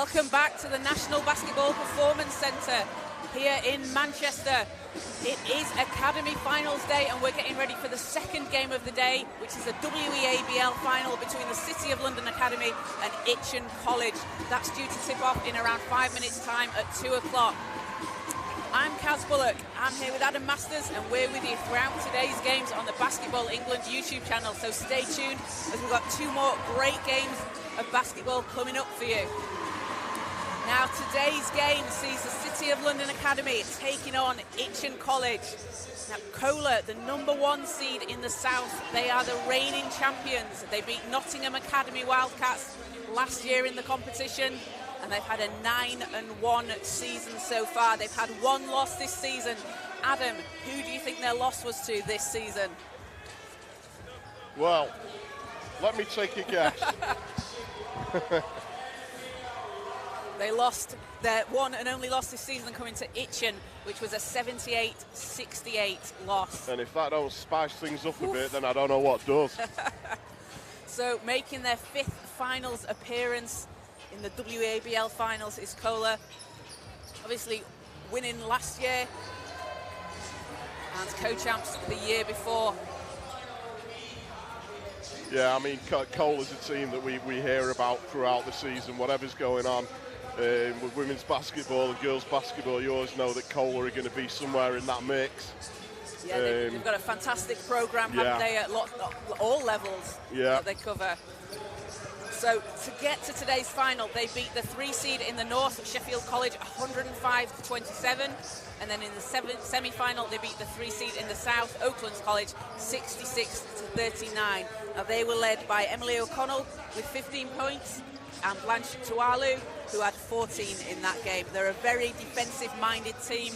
Welcome back to the National Basketball Performance Centre here in Manchester. It is Academy Finals Day and we're getting ready for the second game of the day, which is the WEABL final between the City of London Academy and Itchen College. That's due to tip off in around 5 minutes' time at 2 o'clock. I'm Kaz Bullock. I'm here with Adam Masters and we're with you throughout today's games on the Basketball England YouTube channel. So stay tuned as we've got two more great games of basketball coming up for you. Now today's game sees the City of London Academy taking on Itchen College. Now Kohler, the #1 seed in the South, they are the reigning champions. They beat Nottingham Academy Wildcats last year in the competition and they've had a 9-1 season so far. They've had one loss this season. Adam, who do you think their loss was to this season? Well, let me take a guess. They lost their one and only loss this season coming to Itchen, which was a 78-68 loss. And if that don't spice things up a bit, then I don't know what does. So making their 5th finals appearance in the WEABL finals is Kohler. Obviously winning last year and co-champs the year before. Yeah, I mean, Kohler's a team that we hear about throughout the season, whatever's going on. With women's basketball and girls basketball, you always know that Kohler are going to be somewhere in that mix. Yeah, they've got a fantastic programme, haven't they, at all levels that they cover. So to get to today's final, they beat the 3 seed in the North, Sheffield College, 105-27. And then in the semi-final, they beat the 3 seed in the South, Oaklands College, 66-39. Now they were led by Emily O'Connell with 15 points and Blanche Tualu, who had 14 in that game. They're a very defensive-minded team.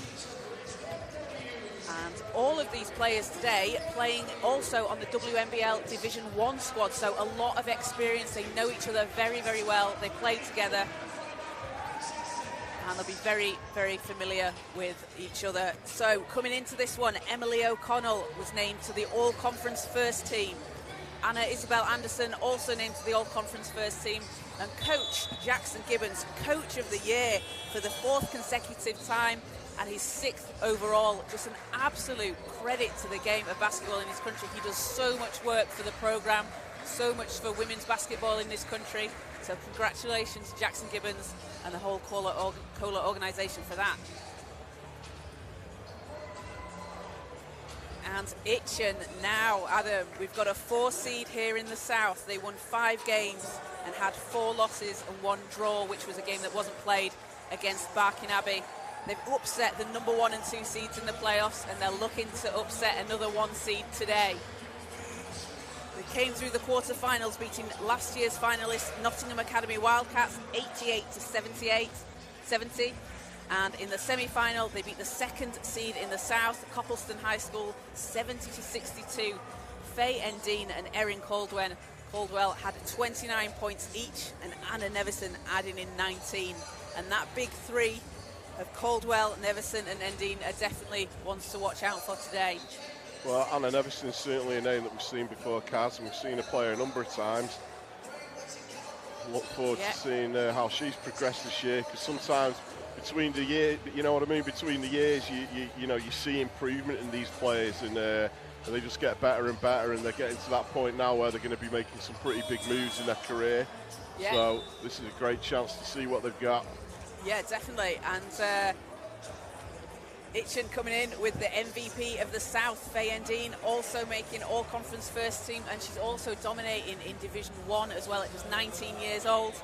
And all of these players today playing also on the WNBL Division 1 squad, so a lot of experience. They know each other very, very well. They play together. And they'll be very, very familiar with each other. So coming into this one, Emily O'Connell was named to the All-Conference First Team. Anna Isabel Anderson also named to the All-Conference First Team. And Coach Jackson Gibbons, Coach of the Year for the 4th consecutive time and his 6th overall. Just an absolute credit to the game of basketball in this country. He does so much work for the programme, so much for women's basketball in this country. So congratulations to Jackson Gibbons and the whole Kohler organisation for that. And Itchen now, Adam, we've got a 4 seed here in the South. They won 5 games and had 4 losses and 1 draw, which was a game that wasn't played against Barking Abbey. They've upset the #1 and 2 seeds in the playoffs, and they're looking to upset another 1 seed today. They came through the quarterfinals, beating last year's finalists Nottingham Academy Wildcats 88-70. And in the semi-final, they beat the 2nd seed in the South, Coppleston High School, 70-62. Faye Endine and Erin Caldwell had 29 points each, and Anna Neverson adding in 19. And that big 3 of Caldwell, Neverson and Endine are definitely ones to watch out for today. Well, Anna Neverson's certainly a name that we've seen before, Kaz, and we've seen her play a number of times. Look forward to seeing how she's progressed this year, because sometimes between the year, you know what I mean, between the years, you know, you see improvement in these players, and they just get better and better, and they're getting to that point now where they're going to be making some pretty big moves in their career. Yeah. So this is a great chance to see what they've got. Yeah, definitely. And Itchen coming in with the MVP of the South, Faye Endine, also making All-Conference First Team, and she's also dominating in Division 1 as well at just 19 years old.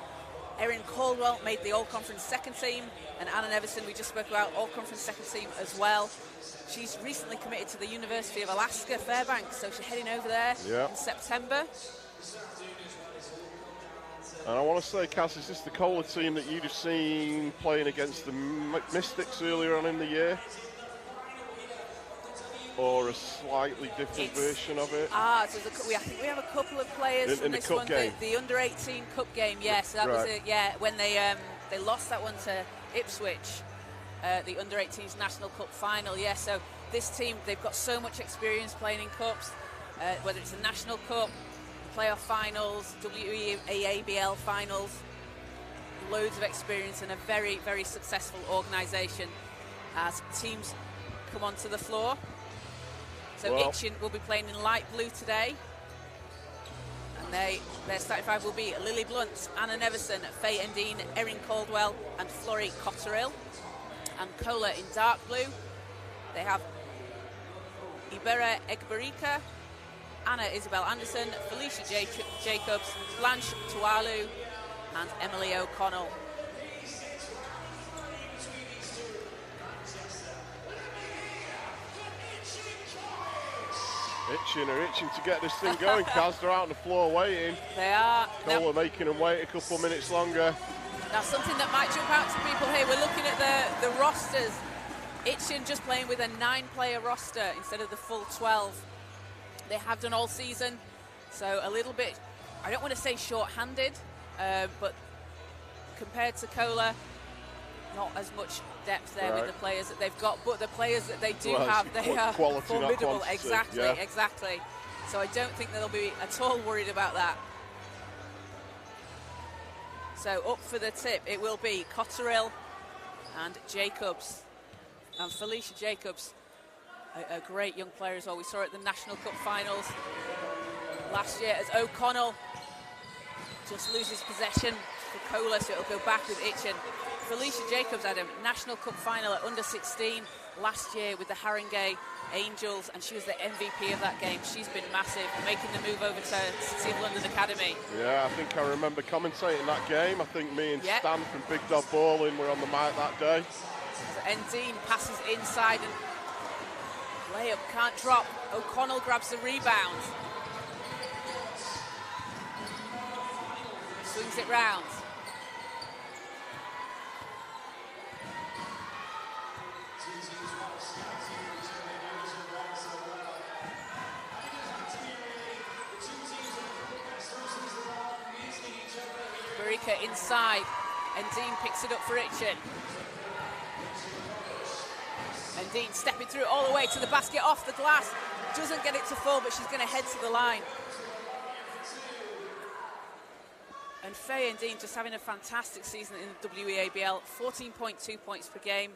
Erin Caldwell made the All-Conference Second Team, and Anna Neverson, we just spoke about, All-Conference Second Team as well. She's recently committed to the University of Alaska, Fairbanks, so she's heading over there in September. And I want to say, Cass, is this the Kohler team that you'd have seen playing against the Mystics earlier on in the year? Or a slightly different version of it? So I think we have a couple of players from this one. The Under-18 Cup game, yes. That was it, when they lost that one to Ipswich, the Under-18s National Cup final, So this team, they've got so much experience playing in cups, whether it's the National Cup, playoff finals, WEABL finals. loads of experience and a very, very successful organisation as teams come onto the floor. So Itchen will be playing in light blue today. And their starting five will be Lily Blunt, Anna Neverson, Faye Endine, Erin Caldwell and Florrie Cotterill. And Cola in dark blue. They have Ibera Egberika, Anna Isabel Anderson, Felicia Jacobs, Blanche Tualu and Emily O'Connell. Itchen are itching to get this thing going. Kaz, they're out on the floor waiting. They are. Cola making them wait a couple of minutes longer. Now something that might jump out to people here, we're looking at the rosters. Itchen just playing with a 9-player roster instead of the full 12. They have done all season, so a little bit, I don't want to say short-handed, but compared to Cola, not as much depth there with the players that they've got, but the players that they do have, they are formidable. Exactly. So I don't think they'll be at all worried about that. So up for the tip, it will be Cotterill and Jacobs. And Felicia Jacobs, a great young player as well. We saw her at the National Cup finals last year as O'Connell just loses possession for Cola, so it'll go back with Itchen. Felicia Jacobs had a National Cup final at under 16 last year with the Haringey Angels, and she was the MVP of that game. She's been massive, making the move over to City of London Academy. Yeah, I think I remember commentating that game. I think me and Stan from Big Dog Bowling were on the mic that day. So Endine passes inside and layup can't drop. O'Connell grabs the rebound. Swings it round. Barika inside. Endine picks it up for Itchen. Endine stepping through all the way to the basket, off the glass. Doesn't get it to fall, but she's going to head to the line. And Faye Endine just having a fantastic season in the WEABL. 14.2 points per game,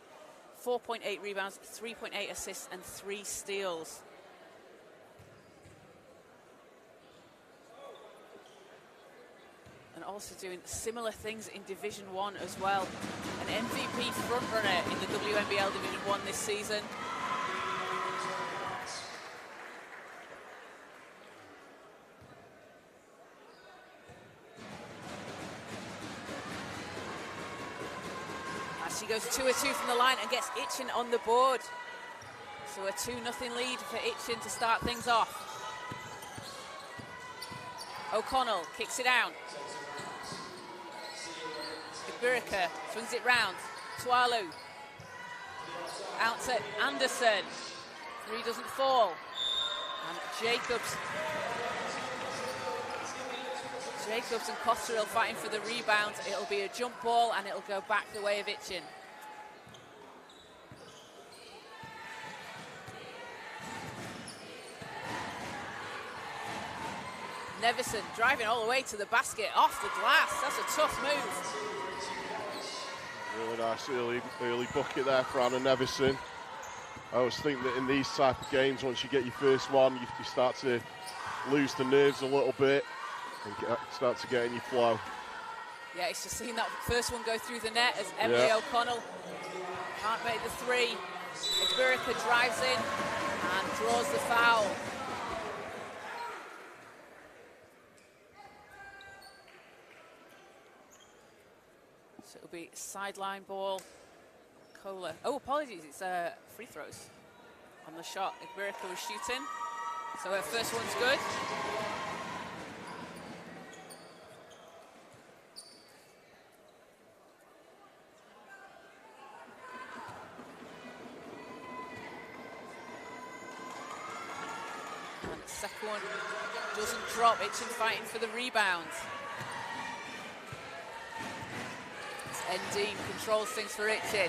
4.8 rebounds, 3.8 assists and 3 steals. And also doing similar things in Division 1 as well. An MVP frontrunner in the WNBL Division 1 this season. As she goes 2-2 from the line and gets Itchen on the board. So a 2-0 lead for Itchen to start things off. O'Connell kicks it out. Ibirika swings it round. Tualu. Out to Anderson. 3 doesn't fall. And Jacobs and Cotterill fighting for the rebound. It'll be a jump ball and it'll go back the way of Itchen. Neverson driving all the way to the basket, off the glass. That's a tough move. Really nice early bucket there for Anna Neverson. I always think that in these type of games, once you get your first one, you start to lose the nerves a little bit and start to get in your flow. Yeah, it's just seeing that first one go through the net as Emily O'Connell can't make the 3. Ibirika drives in and draws the foul. So it'll be sideline ball. Cola. Oh, apologies, it's free throws on the shot. Ibirika was shooting. So her first one's good. And the second one doesn't drop. Itchen fighting for the rebound. Endine controls things for Itchen.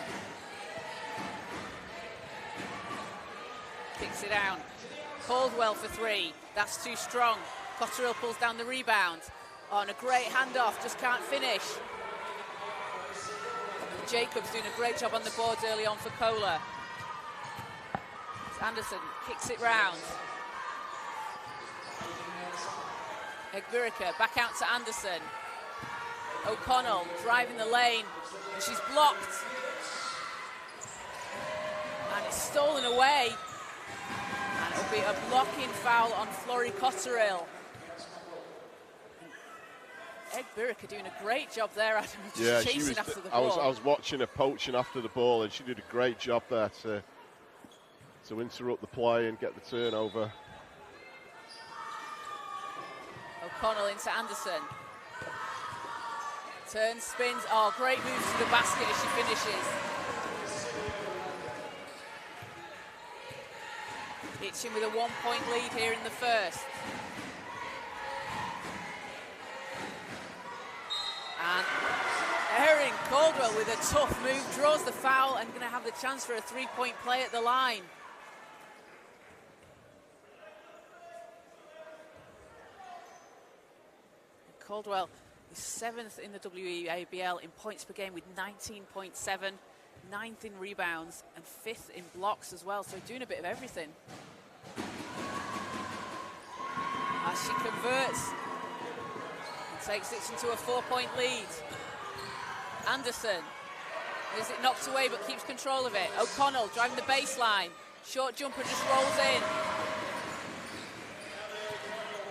Kicks it down. Caldwell for 3. That's too strong. Cotterill pulls down the rebound. Oh, and a great handoff, just can't finish. Jacobs doing a great job on the boards early on for Kohler. Anderson kicks it round. Egbirika back out to Anderson. O'Connell driving the lane, and she's blocked. And it's stolen away. And it'll be a blocking foul on Flori Cotterill. Egbirika doing a great job there, Adam, just chasing after the ball. I was watching her poaching after the ball, and she did a great job there to interrupt the play and get the turnover. O'Connell into Anderson. Turns, spins. Oh, great moves to the basket as she finishes. Itchen with a 1-point lead here in the first. And Erin Caldwell with a tough move, draws the foul and going to have the chance for a 3-point play at the line. Caldwell is 7th in the WEABL in points per game with 19.7, 9th in rebounds and 5th in blocks as well, so doing a bit of everything. As she converts, and takes it into a 4-point lead. Anderson, is it knocked away but keeps control of it. O'Connell driving the baseline, short jumper just rolls in.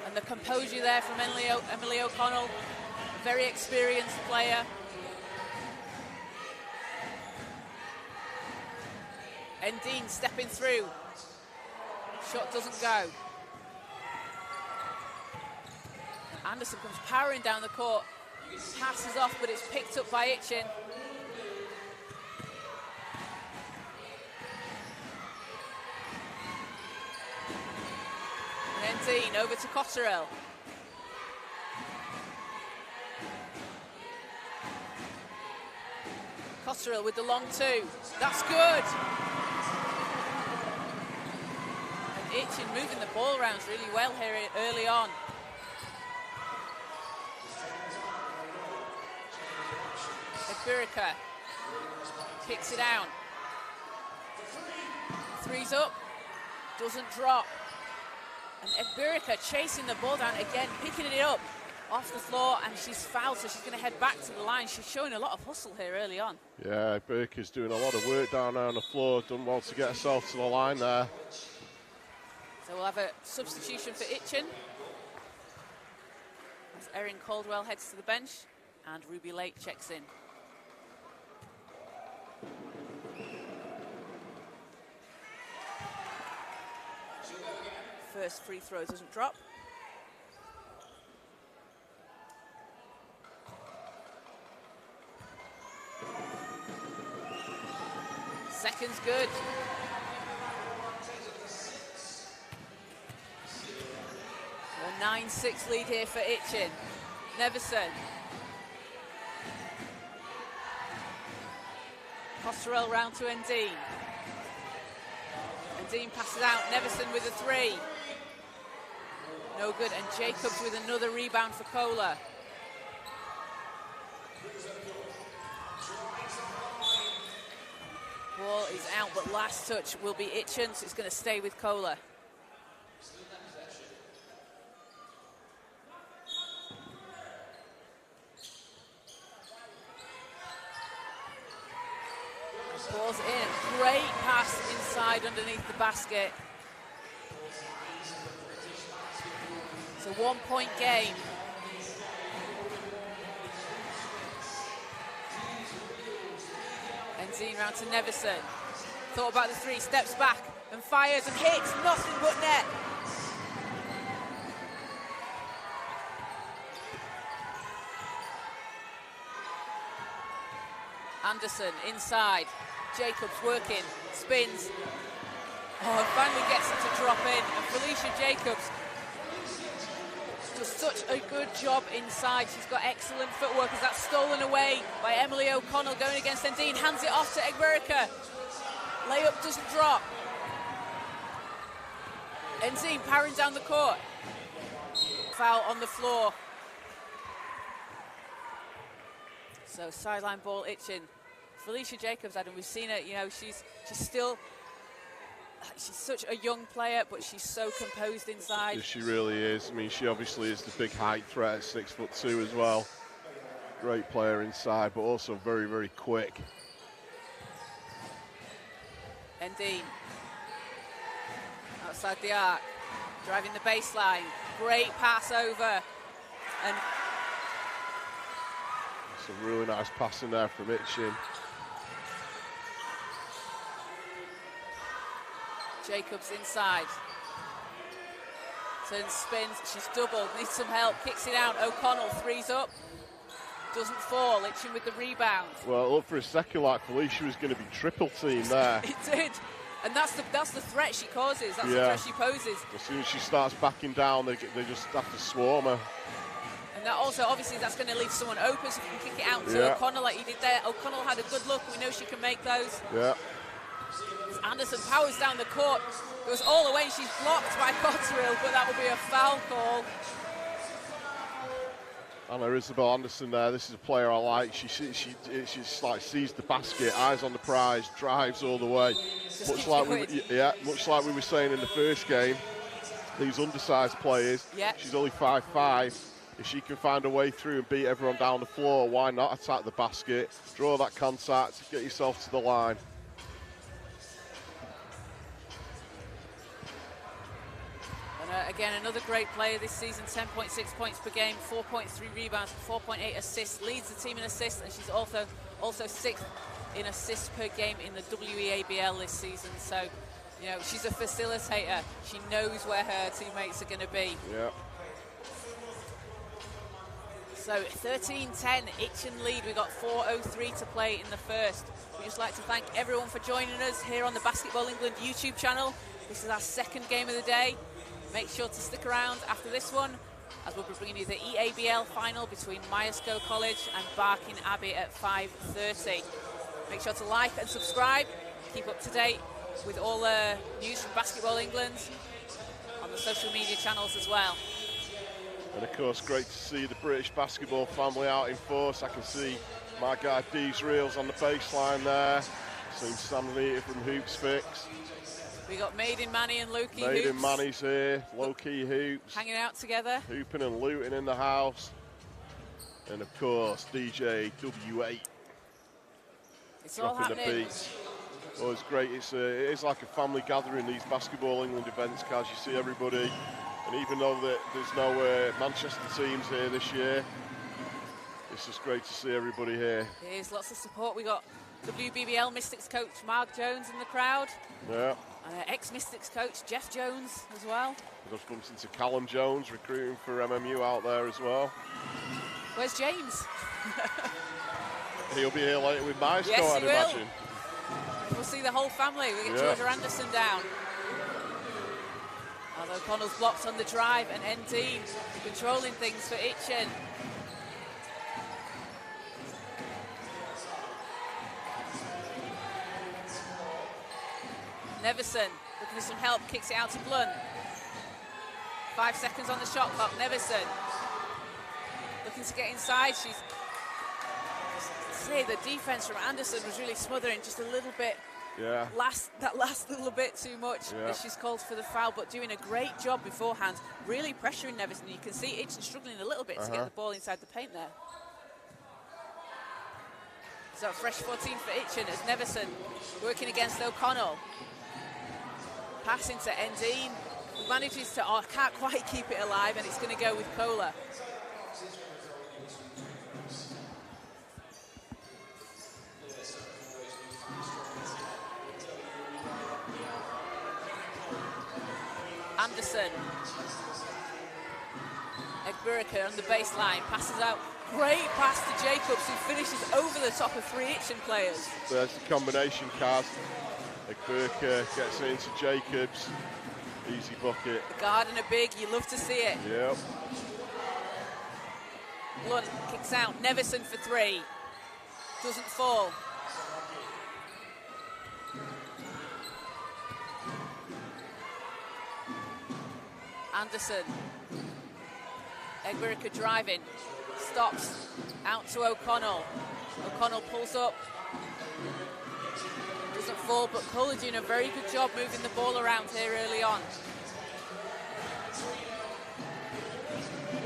And the composure there from Emily O'Connell, a very experienced player. Endine stepping through. Shot doesn't go. Anderson comes powering down the court. Passes off, but it's picked up by Itchen. Endine over to Cotterill. Cotterill with the long two. That's good. And Itchen moving the ball around really well here early on. Egbirika kicks it down. Three's up. Doesn't drop. And Egbirika chasing the ball down again, picking it up off the floor, and she's fouled, so she's going to head back to the line. She's showing a lot of hustle here early on. Yeah, Egbirika's doing a lot of work down there on the floor, done well to get herself to the line there. So we'll have a substitution for Itchen as Erin Caldwell heads to the bench and Ruby Lake checks in. First free throw doesn't drop. Second's good. A 9-6 lead here for Itchen. Neverson. Cotterill round to Endine. Endine passes out. Neverson with a three. No good, and Jacobs with another rebound for Kohler. Ball is out, but last touch will be Itchen, so it's going to stay with Kohler. Ball's in, great pass inside underneath the basket. It's a 1-point game. Endine round to Neverson. Thought about the three, steps back and fires and hits, nothing but net. Anderson inside. Jacobs working, spins. Oh, and finally gets it to drop in. And Felicia Jacobs does such a good job inside. She's got excellent footwork as that's stolen away by Emily O'Connell going against Endine. Hands it off to Egbirika. Layup doesn't drop. Endine powering down the court. Foul on the floor. So sideline ball, Itchen. Felicia Jacobs, Adam, we've seen her, you know, she's such a young player, but she's so composed inside. Yes, she really is. I mean, she obviously is the big height threat at 6'2" as well. Great player inside, but also very, very quick. Endine outside the arc, driving the baseline. Great pass over, and some really nice passing there from Itchen. Jacobs inside. Turns, spins, she's doubled, needs some help, kicks it out. O'Connell threes up, doesn't fall. Itchen with the rebound. Well, it looked for a second like Felicia was going to be triple teamed there. It did. And that's the threat she causes, that's the threat she poses. As soon as she starts backing down, they just have to swarm her. And that also, obviously, that's going to leave someone open, so you can kick it out to O'Connell like you did there. O'Connell had a good look, we know she can make those. Yeah. Anderson powers down the court, goes all the way, she's blocked by Cotterill, but that will be a foul call. Anna Isabel Anderson there, this is a player I like. She like sees the basket, eyes on the prize, drives all the way. Much like we were saying in the first game, these undersized players, she's only 5'5". If she can find a way through and beat everyone down the floor, why not attack the basket, draw that contact, get yourself to the line. Again, another great player this season, 10.6 points per game, 4.3 rebounds, 4.8 assists, leads the team in assists, and she's also 6th in assists per game in the WEABL this season. So, you know, she's a facilitator. She knows where her teammates are going to be. Yeah. So 13-10, Itchen lead. We've got 4:03 to play in the first. We'd just like to thank everyone for joining us here on the Basketball England YouTube channel. This is our second game of the day. Make sure to stick around after this one, as we'll be bringing you the EABL final between Myerscough College and Barking Abbey at 5:30. Make sure to like and subscribe. Keep up to date with all the news from Basketball England on the social media channels as well. And of course, great to see the British basketball family out in force. I can see my guy Dee's Reels on the baseline there. Seeing Sam Leader from Hoops Fix. We got Maiden Manny and Loki Maiden Hoops. Manny's here, low-key Hoops. Hanging out together. Hooping and looting in the house. And of course, DJ W8. It's all happening. The beats. Oh, it's great. It is like a family gathering, these Basketball England events, Kaz. You see everybody. And even though there's no Manchester teams here this year, it's just great to see everybody here. It is, lots of support. We got WBBL Mystics coach Mark Jones in the crowd. Yeah. And ex-Mystics coach Jeff Jones as well. We just bumped into Callum Jones, recruiting for MMU out there as well. Where's James? He'll be here later with Myerscough, yes, I'd imagine. We'll see the whole family. We get Georgia Anderson down. Although O'Connell's blocked on the drive, and Endine controlling things for Itchen. Neverson looking for some help, kicks it out to Blunt. 5 seconds on the shot clock. Neverson looking to get inside. The defense from Anderson was really smothering just a little bit. Yeah. That last little bit too much as she's called for the foul, but doing a great job beforehand, really pressuring Neverson. You can see Itchen struggling a little bit to get the ball inside the paint there. So fresh 14 for Itchen as Neverson working against O'Connell. Passing to Endine, who manages to, can't quite keep it alive, and it's going to go with Kohler. Anderson. Egbirika on the baseline, passes out. Great pass to Jacobs, who finishes over the top of 3 Itchen players. There's the combination, Kaz. Egbirika gets it into Jacobs. Easy bucket. The guard and a big, you love to see it. Yep. Blunt kicks out. Neverson for 3. Doesn't fall. Anderson. Egbirika driving. Stops. Out to O'Connell. O'Connell pulls up. Doesn't fall, but Kohler doing a very good job moving the ball around here early on.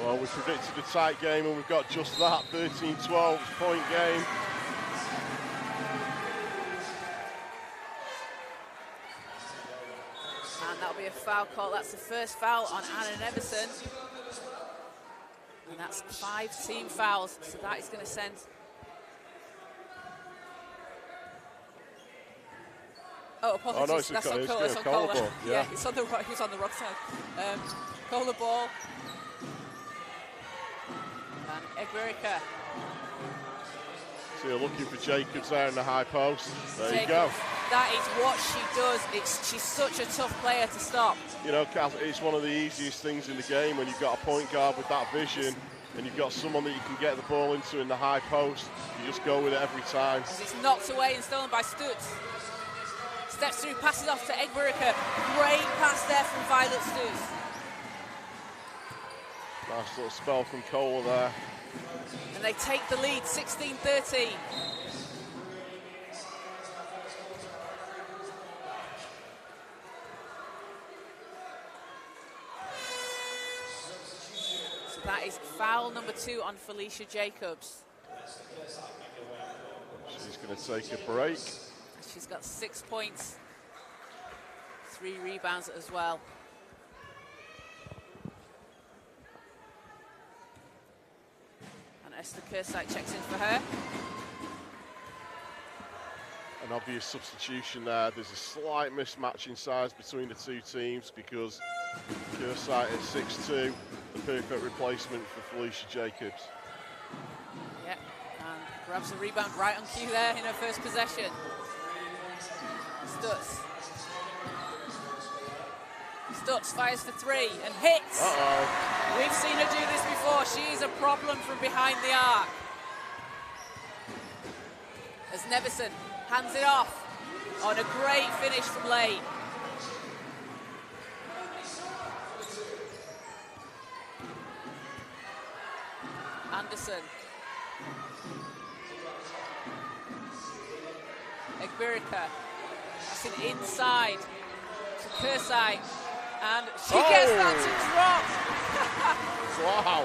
Well, we predicted a tight game, and we've got just that, 13-12 point game. And that'll be a foul call. That's the first foul on Anna Neverson. And that's 5 team fouls, so that is going to send... Oh, apologies, oh, no, that's on Kohler. It's on Kohler. Yeah, it's on the wrong side. Kohler ball. And Egberica. So you're looking for Jacobs there in the high post. There Jacobs, you go. That is what she does. She's such a tough player to stop. You know, Kaz, it's one of the easiest things in the game when you've got a point guard with that vision and you've got someone that you can get the ball into in the high post. You just go with it every time. As it's knocked away and stolen by Stutz. Steps through, passes off to Egberica. Great pass there from Violet Stutz. Nice little spell from Kohler there. And they take the lead, 16-13. So that is foul number 2 on Felicia Jacobs. She's going to take a break. She's got 6 points, 3 rebounds as well. And Esther Kursite checks in for her. An obvious substitution there. There's a slight mismatch in size between the two teams because Kursite at 6'2", the perfect replacement for Felicia Jacobs. Yeah, and grabs a rebound right on cue there in her first possession. Stutz fires for 3 and hits. Uh-oh. We've seen her do this before. She's a problem from behind the arc. As Neverson hands it off on a great finish from Lane. Anderson. Egberica. That's an inside to Kursite. And she gets that to drop. Wow.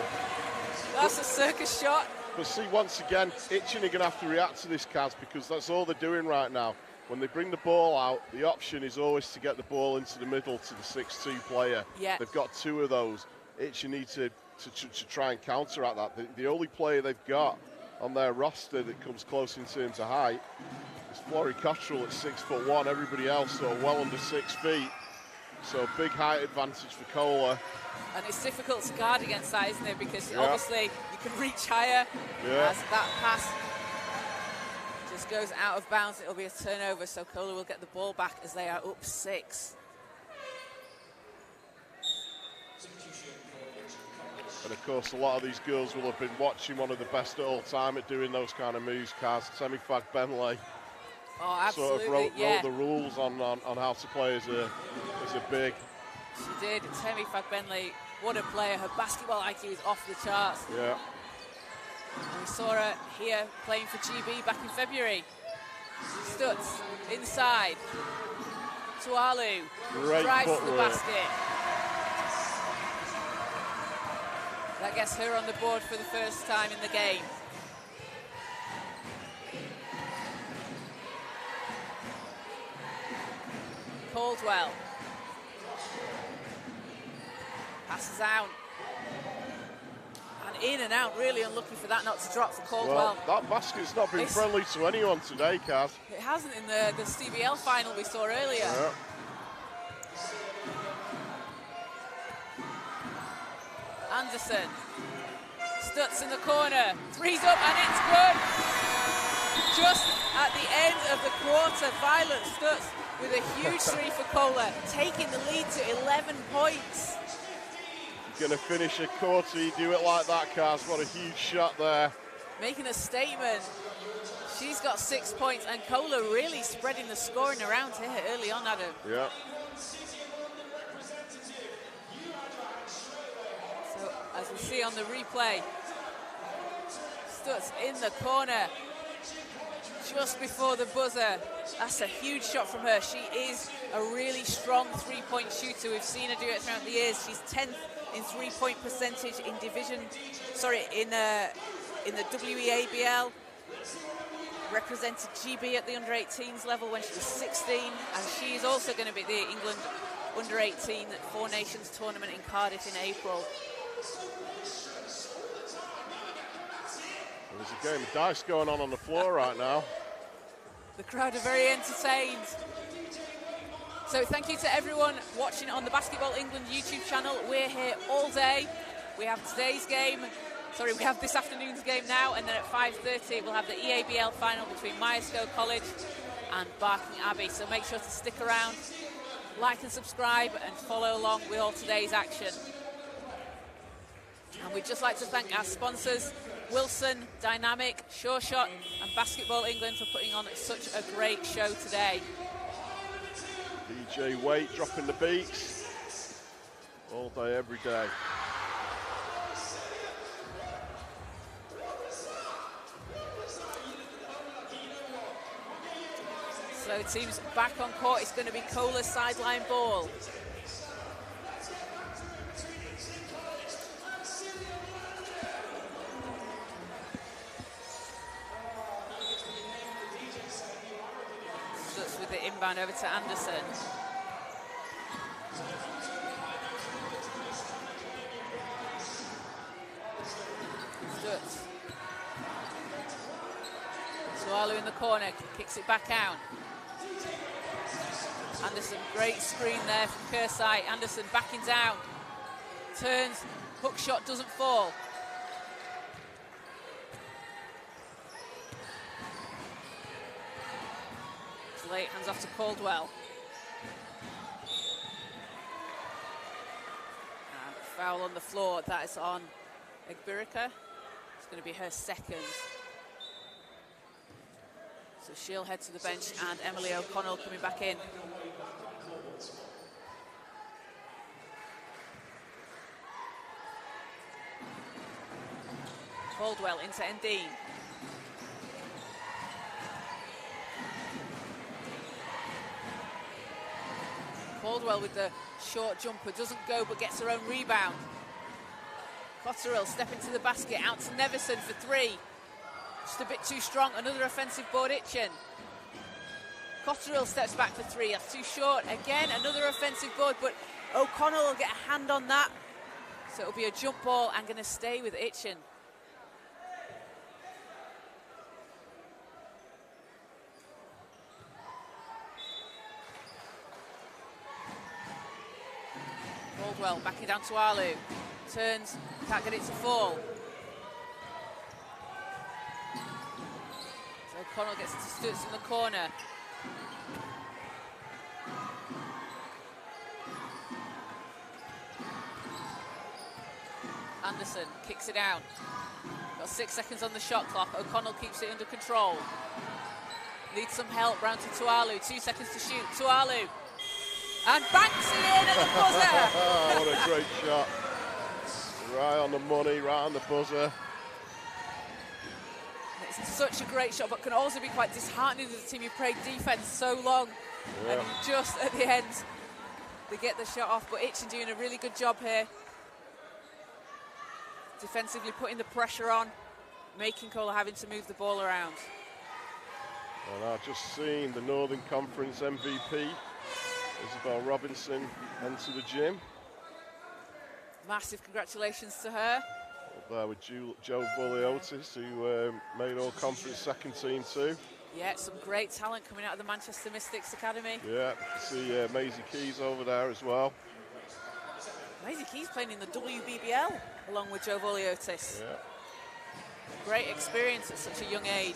That's a circus shot. But see, once again, Itchen are going to have to react to this, Kaz, because that's all they're doing right now. When they bring the ball out, the option is always to get the ball into the middle to the 6'2" player. Yeah. They've got 2 of those. Itchen need to try and counteract that. The only player they've got on their roster that comes close in terms of height is Florrie Cottrell at 6'1". Everybody else sort of well under 6 feet. So big height advantage for Kohler. And it's difficult to guard against that, isn't it? Because obviously you can reach higher as that pass just goes out of bounds. It'll be a turnover, so Kohler will get the ball back as they are up 6. And of course, a lot of these girls will have been watching one of the best at all time at doing those kind of moves, Kaz. Semifag Benley. Oh, absolutely, sort of wrote the rules on how to play as a big. She did. Semifag Benley, what a player. Her basketball IQ is off the charts. Yeah. And we saw her here playing for GB back in February. Stutz inside. Tualu drives to the basket. That gets her on the board for the first time in the game. Caldwell passes out. And in and out, really unlucky for that not to drop for Caldwell. Well, that basket's not been friendly to anyone today, Kaz. It hasn't in the CBL final we saw earlier. Yeah. Anderson. Stutz in the corner. 3's up and it's good. Just at the end of the quarter, Violet Stutz with a huge 3 for Kohler, taking the lead to 11 points. Going to finish a quarter, you do it like that, Kaz. What a huge shot there. Making a statement. She's got 6 points, and Kohler really spreading the scoring around here early on, Adam. Yeah. So, as we see on the replay, Stutz in the corner. just before the buzzer. That's a huge shot from her. She is a really strong three-point shooter. We've seen her do it throughout the years. She's 10th in three-point percentage in the WEABL. Represented GB at the under-18s level when she was 16, and she is also going to be at the England under-18 Four Nations tournament in Cardiff in April. There's a game of dice going on the floor right now. The crowd are very entertained. So thank you to everyone watching on the Basketball England YouTube channel. We're here all day. We have today's game. Sorry, we have this afternoon's game now, and then at 5:30 we'll have the EABL final between Myerscough College and Barking Abbey. So make sure to stick around, like and subscribe, and follow along with all today's action. And we'd just like to thank our sponsors, Wilson, Dynamic, Sure Shot, and Basketball England, for putting on such a great show today. DJ Waite dropping the beats all day, every day. So teams back on court. It's going to be Kohler's sideline ball. Stutz with the inbound over to Anderson. Stutz. Sualu in the corner, kicks it back out. Anderson, great screen there from Kersai. Anderson backing down, turns, hook shot doesn't fall. It's late, hands off to Caldwell. And foul on the floor, that is on Egbirika. It's going to be her second. So she'll head to the bench, and Emily O'Connell coming back in. Caldwell into Endine. Caldwell with the short jumper, doesn't go but gets her own rebound. Cotterill stepping to the basket, out to Neverson for three. Just a bit too strong, another offensive board, Itchen. Cotterill steps back for three, that's too short. Again, another offensive board, but O'Connell will get a hand on that. So it'll be a jump ball and going to stay with Itchen. Caldwell backing down to Alu. Turns, can't get it to fall. So O'Connell gets it to Stutz in the corner. Anderson kicks it out. Got 6 seconds on the shot clock. O'Connell keeps it under control. Needs some help, round to Tualu. 2 seconds to shoot. Tualu. And banks it in at the buzzer. What a great shot. Right on the money, right on the buzzer. It's such a great shot, but can also be quite disheartening as a team who played defense so long. Yeah. And just at the end, they get the shot off. But Itchen doing a really good job here. Defensively putting the pressure on, making Kohler having to move the ball around. And I've just seen the Northern Conference MVP, Isabel Robinson, enter the gym. Massive congratulations to her. Up there with Joe Bulliotis, who made all-conference second team too. Yeah, some great talent coming out of the Manchester Mystics Academy. Yeah, see Maisie Keys over there as well. Maisie Keys playing in the WBBL along with Joe Bulliotis. Yeah. Great experience at such a young age.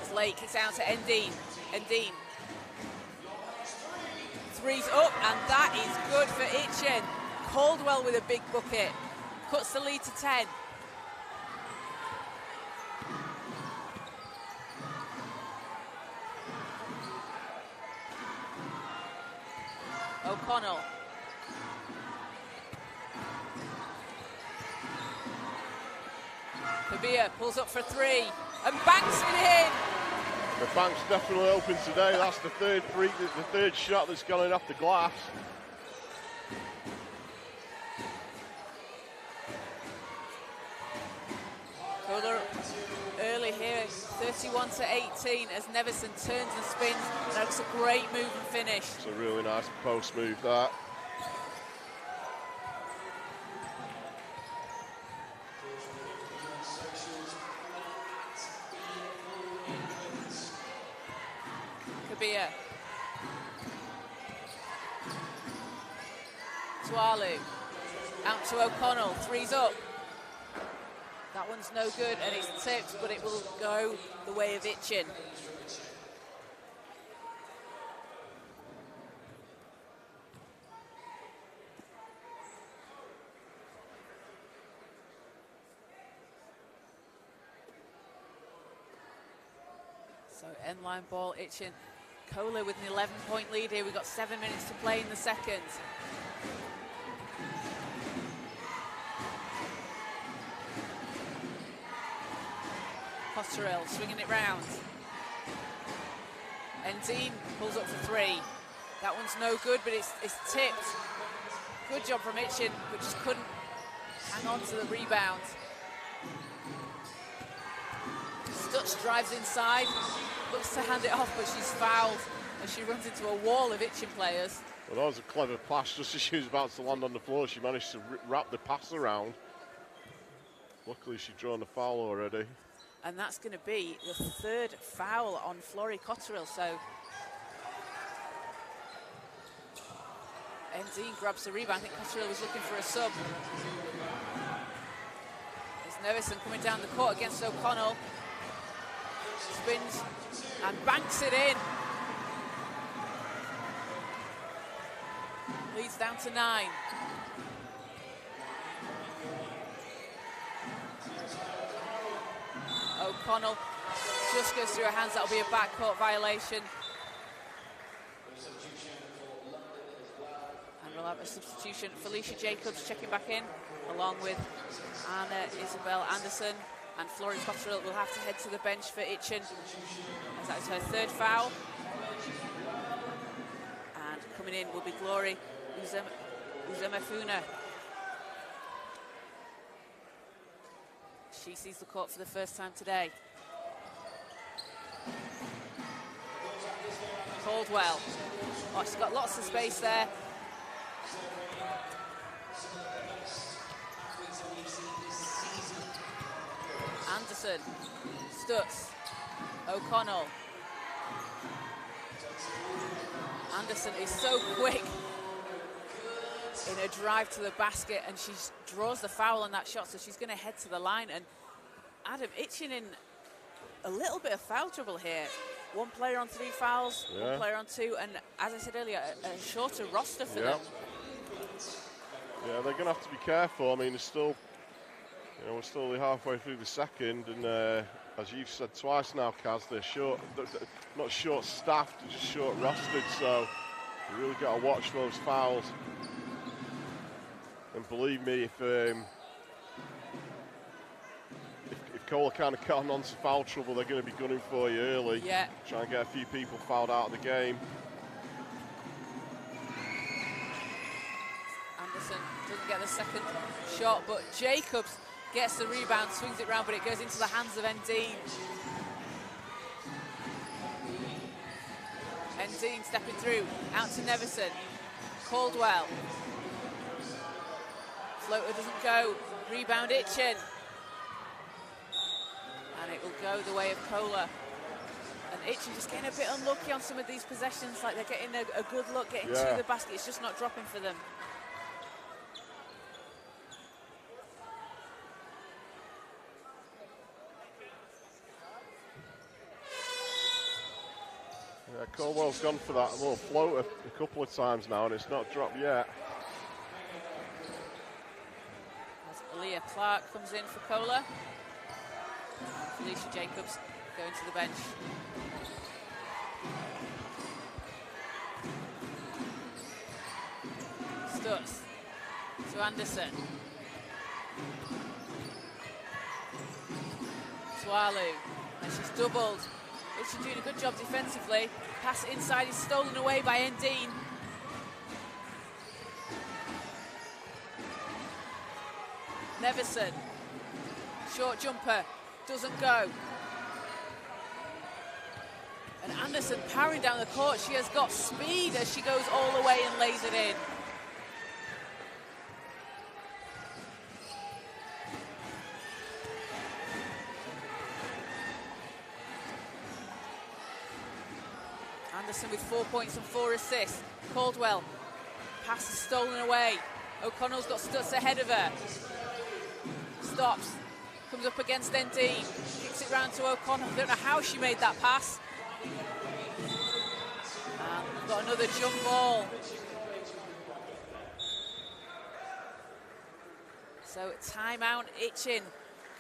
Slate kicks out to Endine. Endine. Three's up, and that is good for Itchen. Caldwell with a big bucket. Cuts the lead to 10. O'Connell. Kabir pulls up for three and banks it in. The bank's definitely open today. That's the third shot that's gone in off the glass. Kohler early here, 31-18 as Neverson turns and spins. That looks a great move and finish. It's a really nice post move, that. Kabir. Tualu. Out to O'Connell, three's up. That one's no good, and it's tipped, but it will go the way of Itchen. So end line ball, Itchen. Kohler with an 11-point lead here. We've got 7 minutes to play in the second. Cotterill swinging it round. Endine pulls up for three. That one's no good, but it's tipped. Good job from Itchen, but just couldn't hang on to the rebound. Stutz drives inside, looks to hand it off, but she's fouled as she runs into a wall of Itchen players. Well, that was a clever pass. Just as she was about to land on the floor, she managed to wrap the pass around. Luckily, she'd drawn the foul already. And that's going to be the third foul on Flori Cotterill. So Endine grabs the rebound. I think Cotterill was looking for a sub. There's Neverson coming down the court against O'Connell. Spins and banks it in. Leads down to 9. O'Connell just goes through her hands. That'll be a backcourt violation. And we'll have a substitution. Felicia Jacobs checking back in, along with Anna Isabel Anderson. And Flori Cotterill will have to head to the bench for Itchen, as that is her third foul. And coming in will be Glory Uzemefuna. She sees the court for the first time today. Caldwell. Oh, she's got lots of space there. Anderson. Stutz. O'Connell. Anderson is so quick in her drive to the basket, and she draws the foul on that shot, so she's going to head to the line. And Adam, Itchen in a little bit of foul trouble here. One player on 3 fouls, one player on 2, and as I said earlier, a shorter roster for them. Yeah, they're going to have to be careful. I mean, it's still, we're still only halfway through the second, and as you've said twice now, Kaz, they're not short-staffed, they're just short-rostered, so you really got to watch those fouls. And believe me, if Kohler kind of caught on to foul trouble, they're going to be gunning for you early. Yeah. Try and get a few people fouled out of the game. Anderson doesn't get the second shot, but Jacobs gets the rebound, swings it round, but it goes into the hands of Endine. Endine stepping through, out to Neverson. Caldwell. Floater doesn't go, rebound Itchen. And it will go the way of Kohler. And Itchen just getting a bit unlucky on some of these possessions, like they're getting a good look, getting to the basket, it's just not dropping for them. Yeah, Caldwell's gone for that little floater a couple of times now, and it's not dropped yet. Leah Clark comes in for Kohler. Felicia Jacobs going to the bench. Stutz to Anderson. Tualu, and she's doubled Itchen doing a good job defensively. Pass inside is stolen away by Endine. Neverson. Short jumper. Doesn't go. And Anderson powering down the court. She has got speed as she goes all the way and lays it in. Anderson with 4 points and 4 assists. Caldwell. Pass is stolen away. O'Connell's got Stutz ahead of her. Stops. Comes up against Endine. Kicks it round to O'Connell. Don't know how she made that pass. And we've got another jump ball. So timeout, Itchen.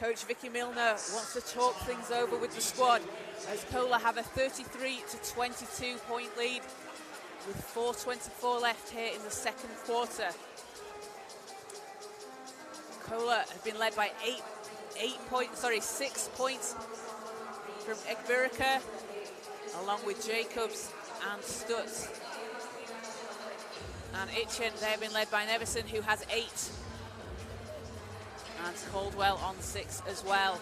Coach Vicky Milner wants to talk things over with the squad as Kohler have a 33-22 point lead with 4:24 left here in the second quarter. Kohler have been led by 6 points from Egbirika, along with Jacobs and Stutz. And Itchen, they have been led by Neverson, who has 8. And Caldwell on 6 as well.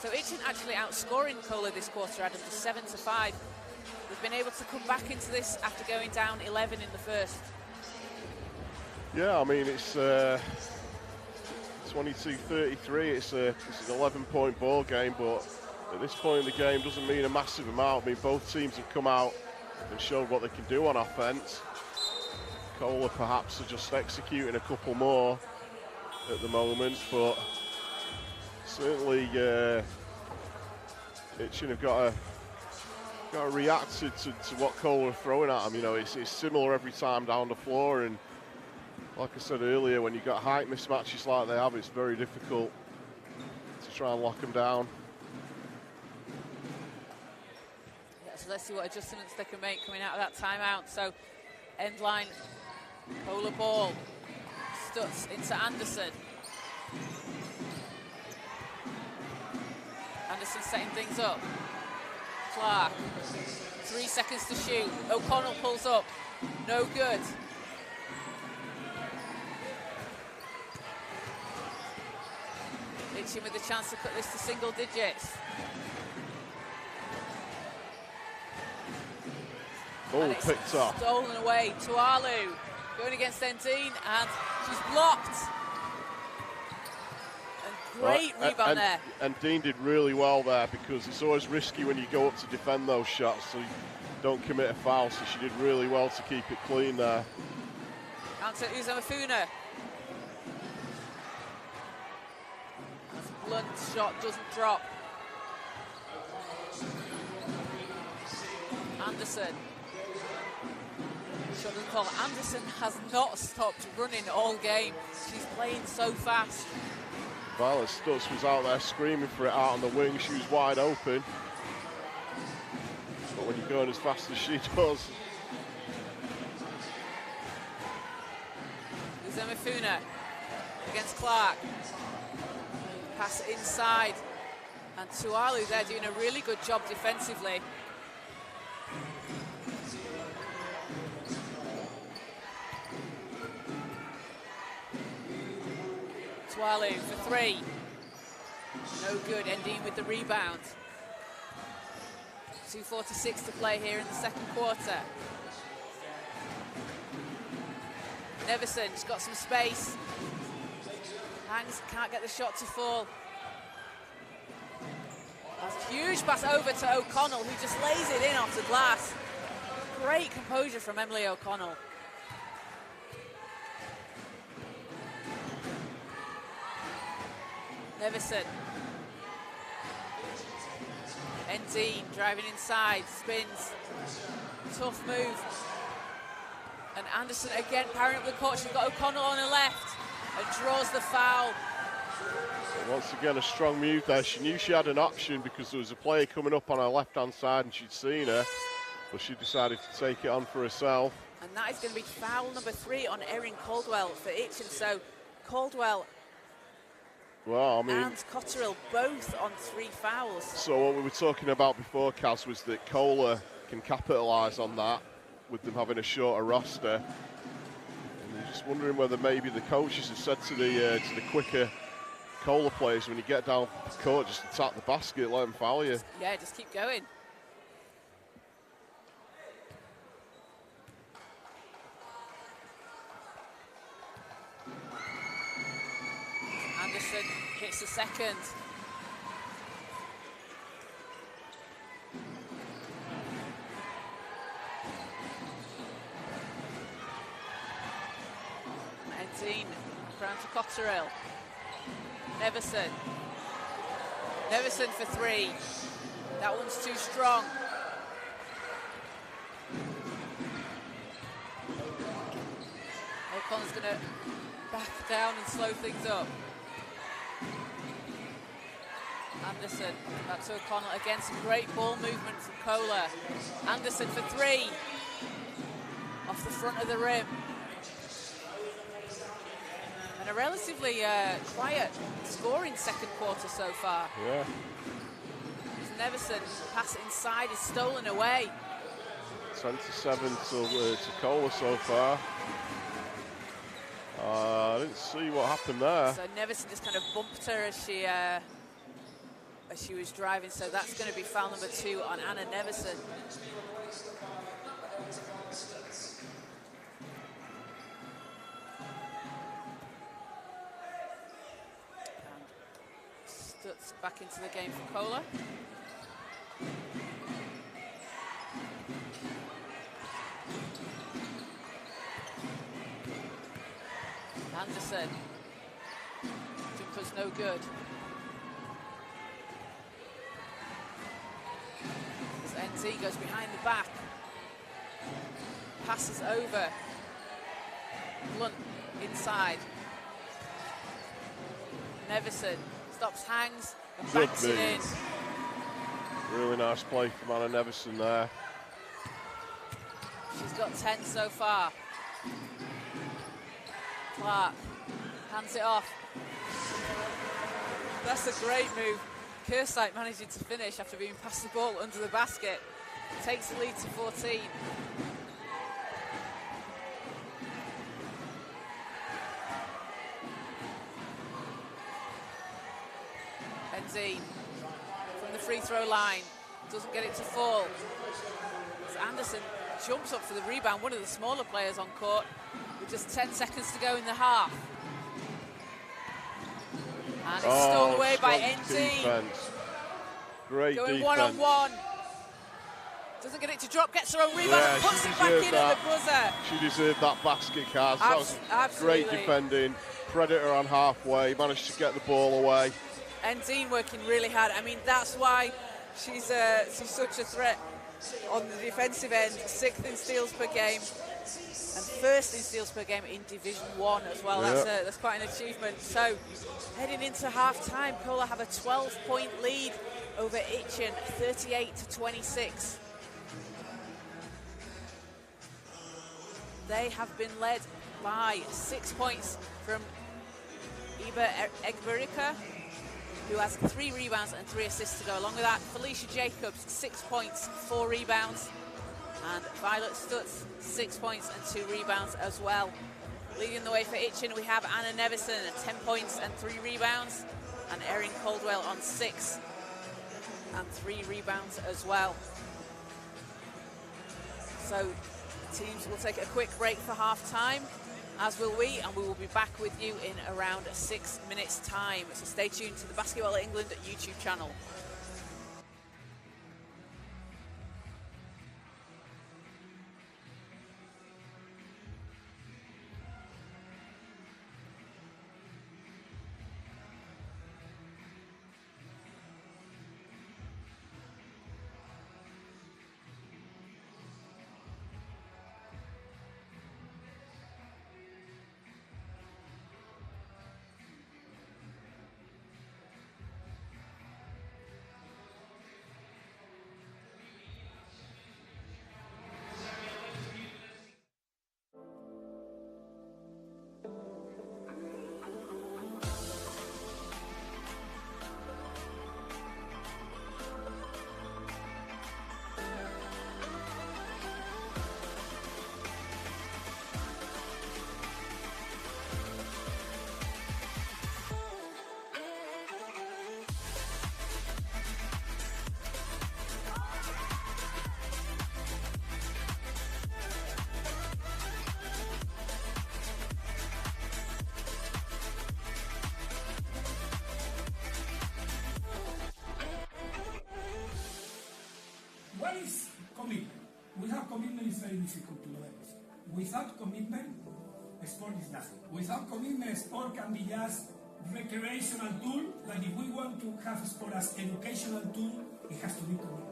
So Itchen actually outscoring Kohler this quarter, Adam, to 7-5. They've been able to come back into this after going down 11 in the first. Yeah, I mean, it's 22-33. It's an 11-point ball game, but at this point in the game doesn't mean a massive amount. I mean, both teams have come out and showed what they can do on offense. Kohler perhaps are just executing a couple more at the moment, but certainly Itchen have got to react to what Kohler are throwing at them. You know, it's similar every time down the floor, and like I said earlier, when you've got height mismatches like they have, it's very difficult to try and lock them down. Yeah, so let's see what adjustments they can make coming out of that timeout. So end line, Kohler ball. Stutz into Anderson. Anderson setting things up. Clark. 3 seconds to shoot. O'Connell pulls up. No good. Itchen with the chance to cut this to single digits. Oh, picked up. Stolen away. Tualu going against Endine, and she's blocked. And great rebound there. And Dean did really well there, because it's always risky when you go up to defend those shots, so you don't commit a foul. So she did really well to keep it clean there. Out to Uzamafuna. Blunt shot doesn't drop. Anderson. Shot doesn't fall. Anderson has not stopped running all game. She's playing so fast. Well, as Stutz was out there screaming for it out on the wing, she was wide open. But when you're going as fast as she does. Uzamafuna against Clark. Pass inside, and Tualu there doing a really good job defensively. Tualu for 3. No good. Endine with the rebound. 2:46 to play here in the second quarter. Neverson's got some space. Hangs, can't get the shot to fall. That's a huge pass over to O'Connell, who just lays it in off the glass. Great composure from Emily O'Connell. Neverson. Endine driving inside, spins. Tough move. And Anderson again powering up the court. She's got O'Connell on her left and draws the foul. Once again, a strong move there. She knew she had an option because there was a player coming up on her left-hand side and she'd seen her, but she decided to take it on for herself. And that is going to be foul number 3 on Erin Caldwell for Itchen. So Caldwell Well, I mean, and Cotterill both on 3 fouls. So what we were talking about before, Kaz, was that Kohler can capitalise on that with them having a shorter roster. And I'm just wondering whether maybe the coaches have said to the quicker Kohler players, when you get down the court, just attack the basket, let them foul you. Yeah, just keep going. Anderson hits the second. Enzine, round to Cotterill. Neverson. Neverson for 3. That one's too strong. O'Connell's going to back down and slow things up. Anderson, back to O'Connell. Again, some great ball movement from Kohler. Anderson for 3. Off the front of the rim. And a relatively quiet scoring second quarter so far. Yeah. Neverson, pass inside is stolen away. 10-7 to Kohler so far. I didn't see what happened there. So Neverson just kind of bumped her as she was driving. So that's going to be foul number 2 on Anna Neverson. Stutz back into the game for Kohler. Anderson. Jumper's no good. As NZ goes behind the back. Passes over. Blunt inside. Neverson stops, hangs, and backs it in. Really nice play from Anna Neverson there. She's got 10 so far. Clark hands it off. That's a great move. Kersite managing to finish after being passed the ball under the basket. Takes the lead to 14. Enzine from the free throw line. Doesn't get it to fall. As Anderson jumps up for the rebound, one of the smaller players on court, with just 10 seconds to go in the half. And it's stolen away by Enzine. Great going defense. One-on-one. Doesn't get it to drop, gets her own rebound, and puts it back in at the buzzer. She deserved that basket, Kaz. That was absolutely great defending. Predator on halfway, managed to get the ball away. Enzine working really hard. I mean, that's why she's such a threat on the defensive end. 6th in steals per game and 1st in steals per game in Division 1 as well. Yep. That's quite an achievement. So heading into half-time, Kohler have a 12-point lead over Itchen, 38-26. They have been led by 6 points from Iba Egberika, who has 3 rebounds and 3 assists to go along with that. Felicia Jacobs, 6 points, 4 rebounds. And Violet Stutz, 6 points and 2 rebounds as well. Leading the way for Itchen, we have Anna Neverson at 10 points and 3 rebounds. And Erin Caldwell on 6 and 3 rebounds as well. So teams will take a quick break for half-time, as will we, and we will be back with you in around 6 minutes' time. So stay tuned to the Basketball England YouTube channel. is very difficult to do it. Without commitment, sport is nothing. Without commitment, sport can be just recreational tool. Like if we want to have sport as educational tool, it has to be commitment.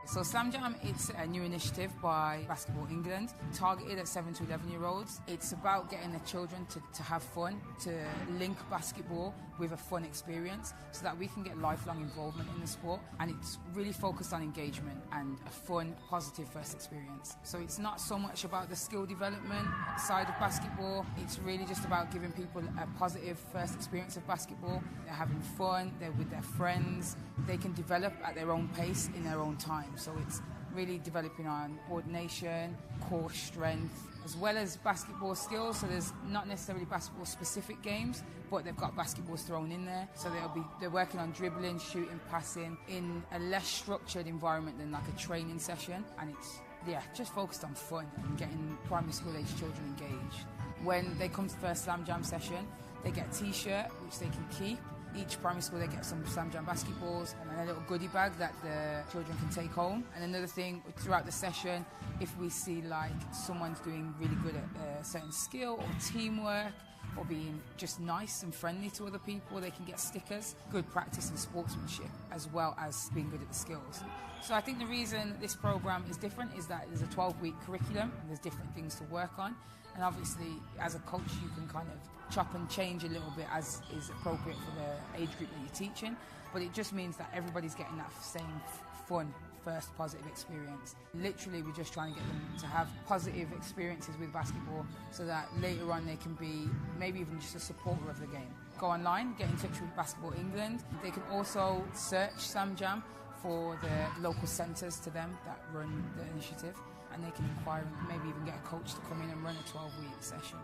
So Slam Jam, it's a new initiative by Basketball England, targeted at 7 to 11-year-olds. It's about getting the children to have fun, to link basketball with a fun experience so that we can get lifelong involvement in the sport. And it's really focused on engagement and a fun, positive first experience. So it's not so much about the skill development side of basketball. It's really just about giving people a positive first experience of basketball. They're having fun, they're with their friends, they can develop at their own pace in their own time. So it's really developing on coordination, core strength, as well as basketball skills. So there's not necessarily basketball specific games, but they've got basketballs thrown in there. So they're working on dribbling, shooting, passing in a less structured environment than like a training session. And it's, just focused on fun and getting primary school age children engaged. When they come to the first Slam Jam session, they get a t-shirt which they can keep. Each primary school, they get some Slam Jam basketballs and a little goodie bag that the children can take home. And another thing, throughout the session, if we see like someone's doing really good at a certain skill or teamwork or being just nice and friendly to other people, they can get stickers. Good practice and sportsmanship as well as being good at the skills. So I think the reason this program is different is that there's a 12-week curriculum and there's different things to work on. And obviously, as a coach, you can kind of chop and change a little bit as is appropriate for the age group that you're teaching. But it just means that everybody's getting that same fun, first positive experience. Literally, we're just trying to get them to have positive experiences with basketball so that later on they can be maybe even just a supporter of the game. Go online, get in touch with Basketball England. They can also search Slam Jam for the local centres to them that run the initiative, and they can inquire and maybe even get a coach to come in and run a 12-week session.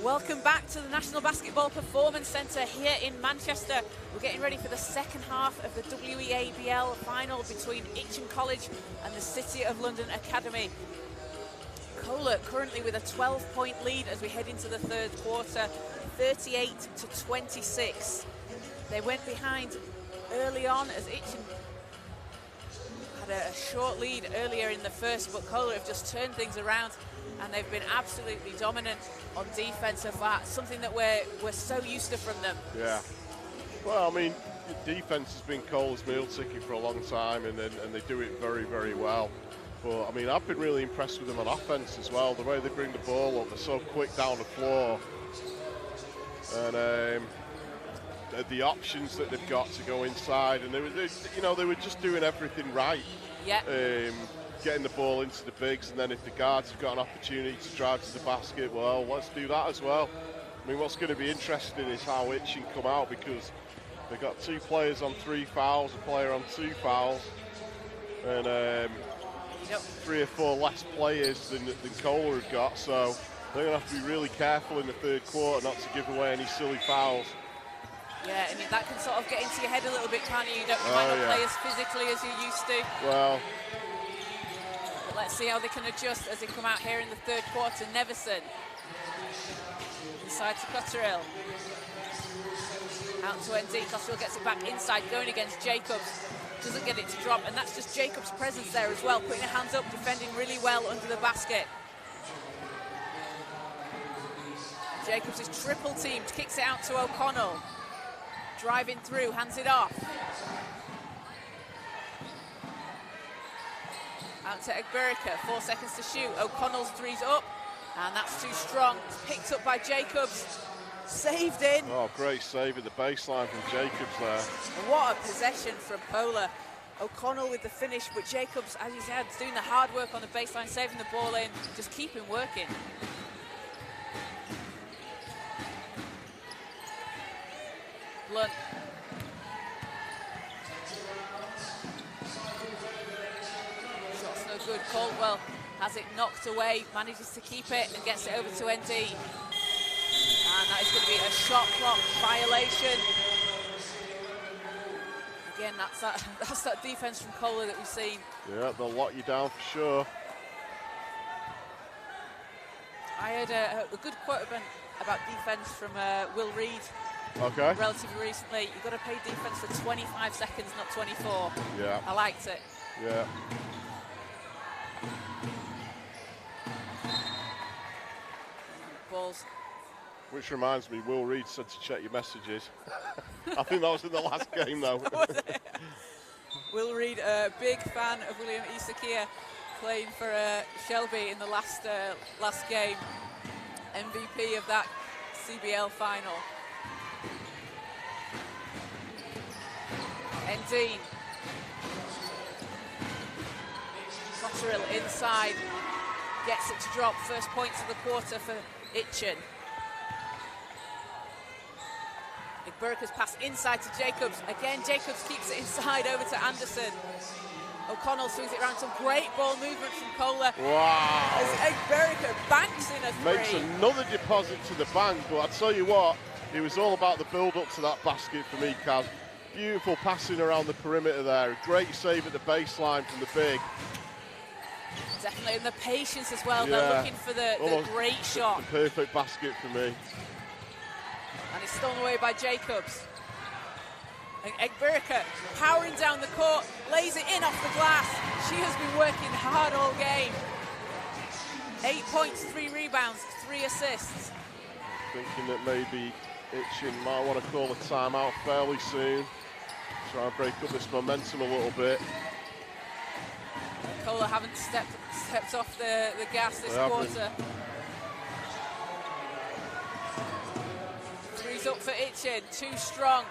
Welcome back to the National Basketball Performance Centre here in Manchester. We're getting ready for the second half of the WEABL final between Itchen College and the City of London Academy. Kohler currently with a 12-point lead as we head into the third quarter, 38-26. They went behind early on as Itchen had a short lead earlier in the first, but Kohler have just turned things around and they've been absolutely dominant on defense so far, something that we're so used to from them. Yeah. Well, I mean, defense has been Kohler's meal ticket for a long time, and they do it very, very well. But, I mean, I've been really impressed with them on offense as well. The way they bring the ball up, they're so quick down the floor. And the options that they've got to go inside, and they were just doing everything right. Yeah. Getting the ball into the bigs, and then if the guards have got an opportunity to drive to the basket, well, let's do that as well. I mean, what's going to be interesting is how Itchen come out, because they've got 2 players on 3 fouls, a player on 2 fouls, and 3 or 4 less players than Kohler have got, so they're going to have to be really careful in the third quarter not to give away any silly fouls. Yeah, I mean, that can sort of get into your head a little bit, can't you? You don't might not play as physically as you used to. Well, but let's see how they can adjust as they come out here in the third quarter. Neverson inside to Cotterill. Out to ND. Cotterill gets it back inside, going against Jacobs. Doesn't get it to drop, and that's just Jacobs' presence there as well, putting her hands up, defending really well under the basket. Jacobs is triple teamed, kicks it out to O'Connell. Driving through, hands it off. Out to Egberica, 4 seconds to shoot. O'Connell's three's up, and that's too strong. It's picked up by Jacobs, saved in. Oh, great save at the baseline from Jacobs there. And what a possession from Kohler. O'Connell with the finish, but Jacobs, as you said, doing the hard work on the baseline, saving the ball in, just keeping working. Blunt. Shot's no good. Caldwell has it knocked away, manages to keep it and gets it over to ND. And that is going to be a shot clock violation. Again, that's that defense from Kohler that we've seen. Yeah, they'll lock you down for sure. I heard a good quote about defense from Will Reed. Okay. Relatively recently, you've got to play defense for 25 seconds, not 24. Yeah. I liked it. Yeah. Balls. Which reminds me, Will Reed said to check your messages. I think that was in the last game, though. Will Reed, a big fan of William Isakia, playing for Shelby in the last game. MVP of that CBL final. ND. Cotterill inside, gets it to drop. First points of the quarter for Itchen. Burker's pass inside to Jacobs. Again, Jacobs keeps it inside over to Anderson. O'Connell swings it around. Some great ball movement from Kohler. Wow. As Burker banks in a three. Makes another deposit to the bank, but I tell you what, it was all about the build-up to that basket for me, Kaz. Beautiful passing around the perimeter there. A great save at the baseline from the big. Definitely, and the patience as well. Yeah. They're looking for the great shot. The perfect basket for me. And it's stolen away by Jacobs. And Egberica powering down the court, lays it in off the glass. She has been working hard all game. 8 points, 3 rebounds, 3 assists. Thinking that maybe Itchen might want to call a timeout fairly soon. Try and break up this momentum a little bit. Kohler haven't stepped off the gas this quarter. Three's up for Itchen, too strong.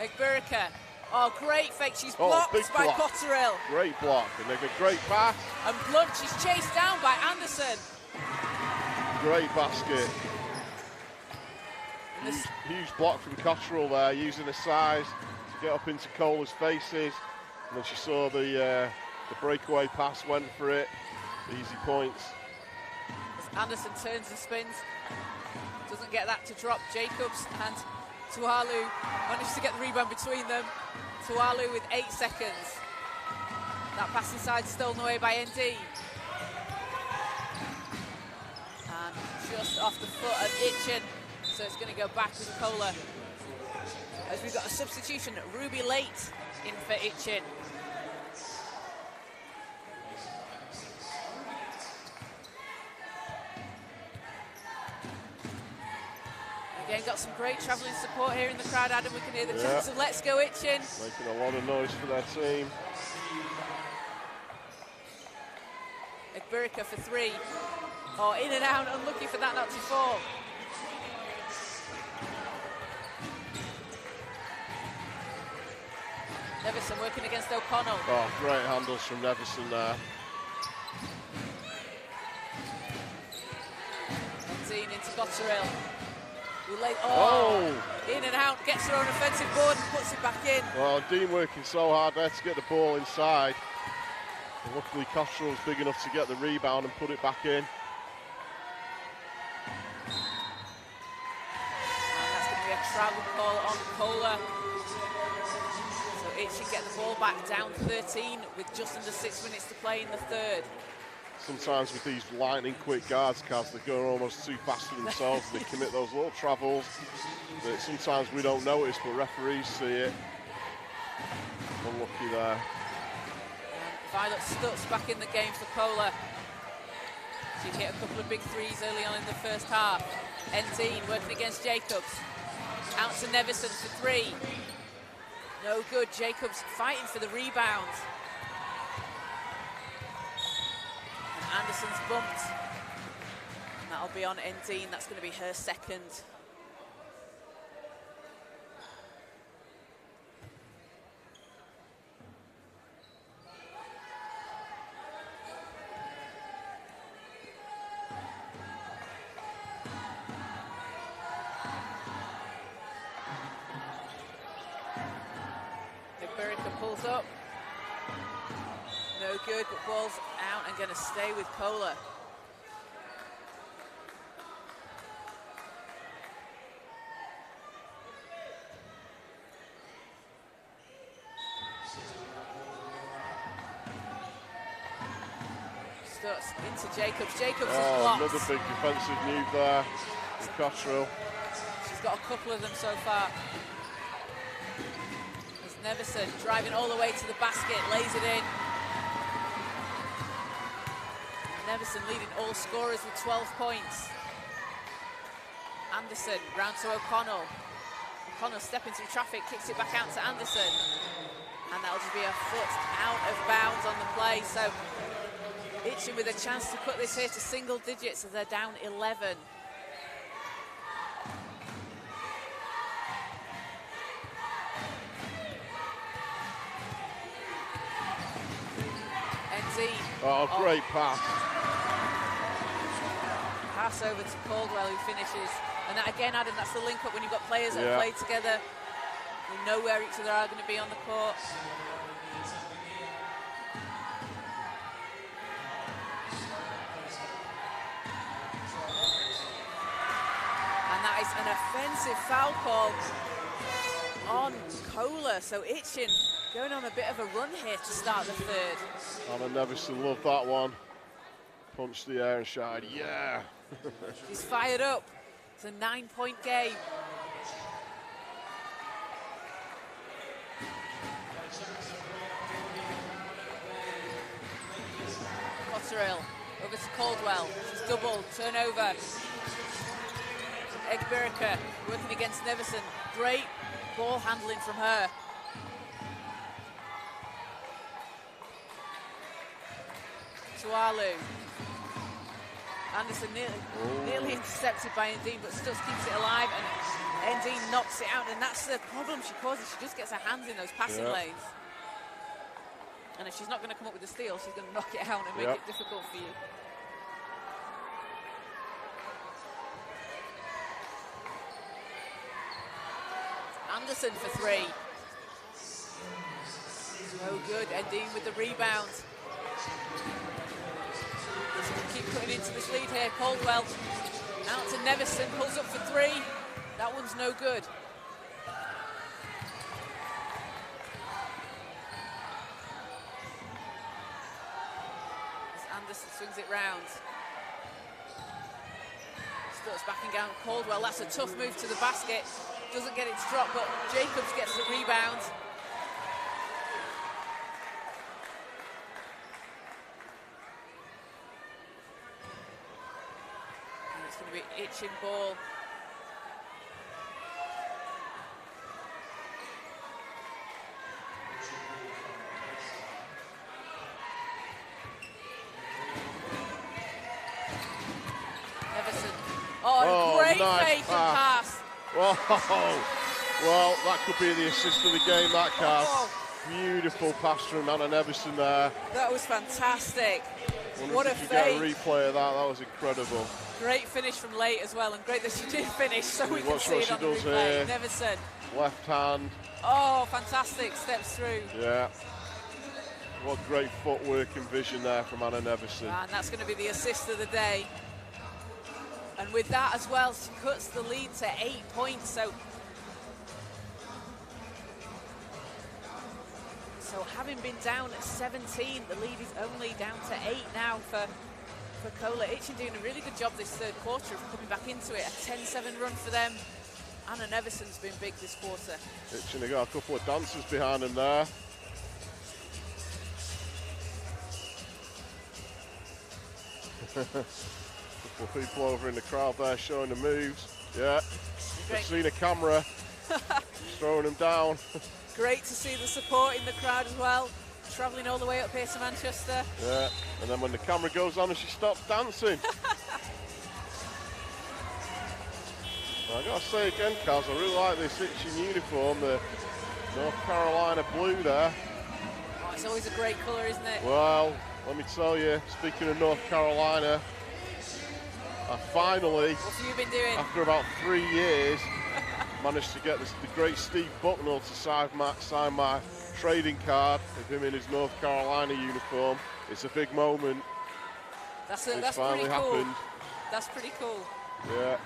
Egberica, oh, great fake. She's blocked by Cotterill. Great block, and they get great pass. And Blunt, she's chased down by Anderson. Great basket. Huge block from Cotterill there, using her size to get up into Kohler's faces. And then she saw the breakaway pass, went for it. Easy points. Anderson turns and spins. Doesn't get that to drop. Jacobs and Tualu manages to get the rebound between them. Tualu with 8 seconds. That pass inside stolen away by ND. And just off the foot of Itchen. So it's going to go back with Kohler. As we've got a substitution, Ruby late in for Itchen. Again, got some great travelling support here in the crowd, Adam. We can hear the chants of "Let's go Itchen." Making a lot of noise for their team. Egbirika for 3. Oh, in and out, unlucky for that not to fall. Neverson working against O'Connell. Oh, great handles from Neverson there. Dean into Gotterill. Oh, in and out, gets her own offensive board and puts it back in. Well, Dean working so hard there to get the ball inside. And luckily, Cotterill was big enough to get the rebound and put it back in. And that's going to be a travel call on Kohler. So Itchen get the ball back down 13 with just under 6 minutes to play in the third. Sometimes with these lightning quick guards, Kaz, they go almost too fast for themselves. They commit those little travels that sometimes we don't notice, but referees see it. Unlucky there. Violet Stutz back in the game for Kohler. She hit a couple of big threes early on in the first half. Endine working against Jacobs. Out to Neverson for 3. No good. Jacobs fighting for the rebound. Anderson's bumped. And that'll be on Endine. That's going to be her second. Egbirika pulls up. No good, but ball's out and going to stay with Kohler. Stutz into Jacobs. Jacobs is blocked. Another big defensive move there with Cotterill. She's got a couple of them so far. There's Neverson driving all the way to the basket, lays it in. Neverson leading all scorers with 12 points. Anderson round to O'Connell. O'Connell stepping through traffic, kicks it back out to Anderson. And that'll just be a foot out of bounds on the play. So Itchen with a chance to put this here to single digits as they're down 11. Oh, great pass. Pass over to Caldwell, who finishes. And that, again, Adam, that's the link up when you've got players that play together. You know where each other are going to be on the court. And that is an offensive foul call on Kohler. So Itchen going on a bit of a run here to start the third. Anna Neverson loved that one. Punched the air and shouted, yeah. She's fired up. It's a 9-point game. Cotterill over to Caldwell. She's doubled, turnover. Egbirika working against Neverson. Great ball handling from her. Tualu. Anderson nearly intercepted by Endine, but Stutz keeps it alive, and Endine knocks it out, and that's the problem she causes. She just gets her hands in those passing lanes. And if she's not going to come up with a steal, she's going to knock it out and make it difficult for you. Anderson for 3. No good. Endine with the rebound. So we keep cutting into this lead here. Caldwell out to Nevison, pulls up for 3. That one's no good. As Anderson swings it round. Stutz backing down Caldwell. That's a tough move to the basket. Doesn't get it to drop, but Jacobs gets the rebound. And it's going to be Itchen ball. Oh, great nice fake and pass. Whoa. Well, that could be the assist of the game, that pass. Oh. Beautiful pass from Anna Nevison there. That was fantastic. What a fake. Get a replay of that. That was incredible. Great finish from late as well, and great that she did finish so we can see it on the replay. Nevison. Left hand. Oh, fantastic. Steps through. Yeah. What great footwork and vision there from Anna Nevison. And that's going to be the assist of the day. And with that as well, she cuts the lead to 8 points. So having been down at 17, the lead is only down to 8 now for Cola. Itchen doing a really good job this third quarter of coming back into it. A 10-7 run for them. Anna Nevison's been big this quarter. Itchen have got a couple of dancers behind him there. Couple of people over in the crowd there showing the moves. Yeah, I've seen a camera throwing them down. Great to see the support in the crowd as well, travelling all the way up here to Manchester. Yeah, and then when the camera goes on and she stops dancing. Well, I gotta say again, Kaz, I really like this Itchen uniform, the North Carolina blue there. Oh, it's always a great colour, isn't it? Well, let me tell you, speaking of North Carolina, I finally, what have you been doing? After about 3 years, managed to get the great Steve Bucknell to sign my trading card of him in his North Carolina uniform. It's a big moment. That's finally pretty cool. happened. That's pretty cool. Yeah,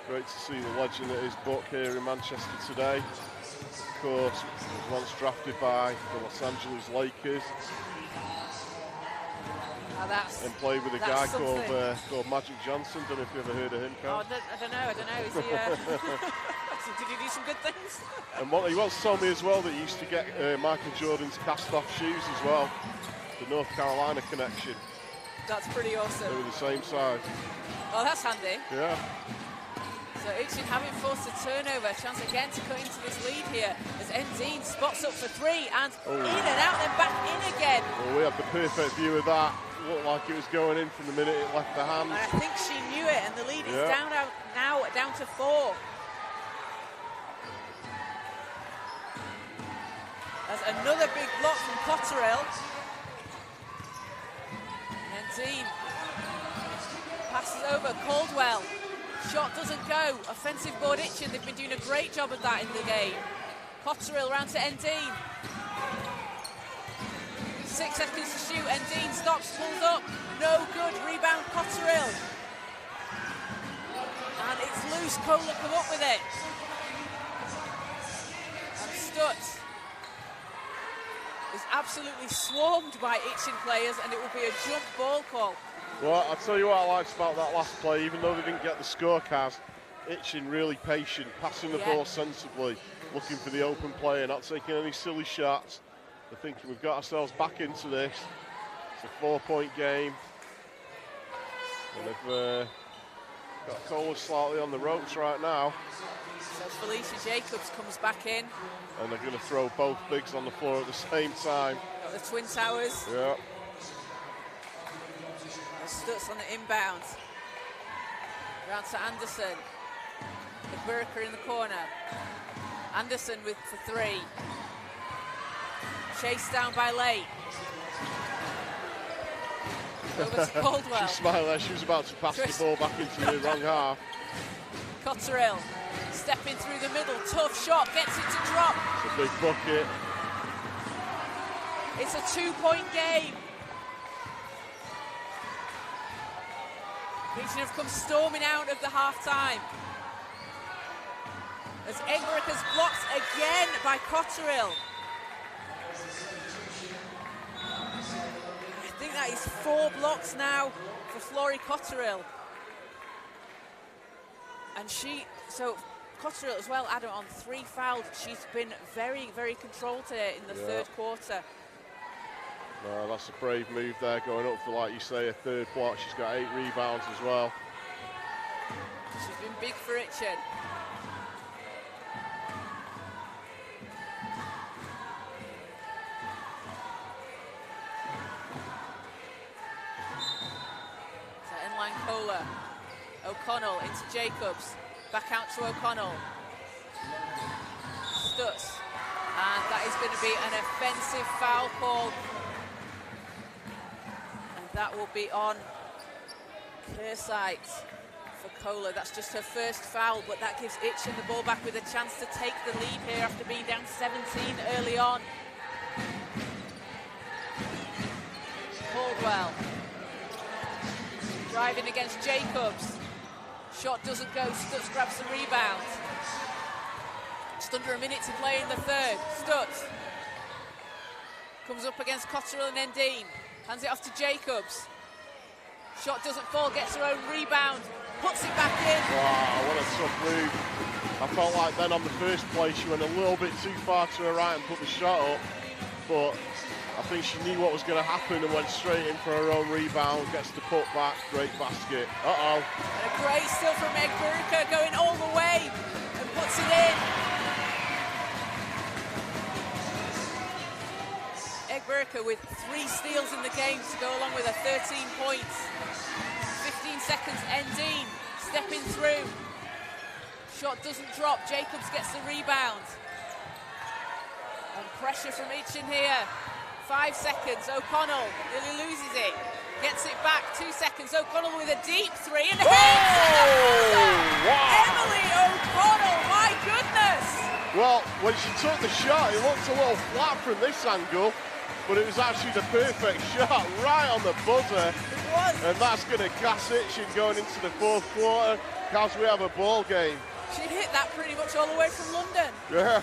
great to see the legend that is Buck here in Manchester today. Of course, was once drafted by the Los Angeles Lakers. And played with a guy called Magic Johnson. Don't know if you ever heard of him, Carl. Oh, I don't know. Is he, did he do some good things? And he once told me as well that he used to get Michael Jordan's cast-off shoes as well. The North Carolina connection. That's pretty awesome. They were the same size. Oh, that's handy. Yeah. So Itchen having forced a turnover. Chance again to cut into this lead here as Endine spots up for 3 and in and out, then back in again. Well, we had the perfect view of that. Looked like it was going in from the minute it left the hand. And I think she knew it, and the lead is down to 4. That's another big block from Cotterill. Endine passes over Caldwell. Shot doesn't go. Offensive board Itchen. They've been doing a great job of that in the game. Cotterill round to Endine. 6 seconds to shoot. Endine stops, pulls up. No good. Rebound Cotterill. And it's loose. Cola come up with it. And Stutz is absolutely swarmed by Itchen players, and it will be a jump ball call. Well, I'll tell you what I liked about that last play, even though they didn't get the scorecards, Itchen really patient, passing the ball sensibly, looking for the open player, not taking any silly shots. They're thinking we've got ourselves back into this. It's a 4-point game. And they've got Cola slightly on the ropes right now. So Felicia Jacobs comes back in. And they're going to throw both bigs on the floor at the same time. Got the Twin Towers. Yeah. Stutz on the inbound. Round to Anderson. The Burker in the corner. Anderson for 3. Chased down by Late. Over to Caldwell. She smiled there. She was about to pass the ball back into the wrong half. Cotterill stepping through the middle. Tough shot. Gets it to drop. It's a big bucket. It's a 2-point game. Itchen have come storming out of the half-time. As Egberika's blocked again by Cotterill. I think that is 4 blocks now for Flori Cotterill. And so Cotterill as well, Adam, on 3 fouls. She's been very, very controlled today in the third quarter. No, that's a brave move there, going up for, like you say, a 3rd block. She's got 8 rebounds as well. She's been big for Itchen. Kohler, O'Connell into Jacobs, back out to O'Connell, Stutz, and that is going to be an offensive foul call, and that will be on Kersite for Kohler. That's just her first foul, but that gives Itchen the ball back with a chance to take the lead here after being down 17 early on. Caldwell driving against Jacobs. Shot doesn't go. Stutz grabs the rebound. Just under a minute to play in the third. Stutz comes up against Cotterill and Endine. Hands it off to Jacobs. Shot doesn't fall, gets her own rebound. Puts it back in. Wow, what a tough move. I felt like then on the first play she went a little bit too far to her right and put the shot up. But I think she knew what was going to happen and went straight in for her own rebound, gets the put back, great basket. Uh-oh. And a great steal from Egberika, going all the way and puts it in. Egberika with 3 steals in the game to go along with her 13 points. 15 seconds, Endine stepping through. Shot doesn't drop, Jacobs gets the rebound. And pressure from Itchen here. 5 seconds, O'Connell nearly loses it. Gets it back, 2 seconds, O'Connell with a deep 3 and hits! Wow. Emily O'Connell, my goodness! Well, when she took the shot, it looked a little flat from this angle, but it was actually the perfect shot, right on the buzzer. It was. And that's going to gas Itchen going into the 4th quarter, because we have a ball game. She hit that pretty much all the way from London. Yeah.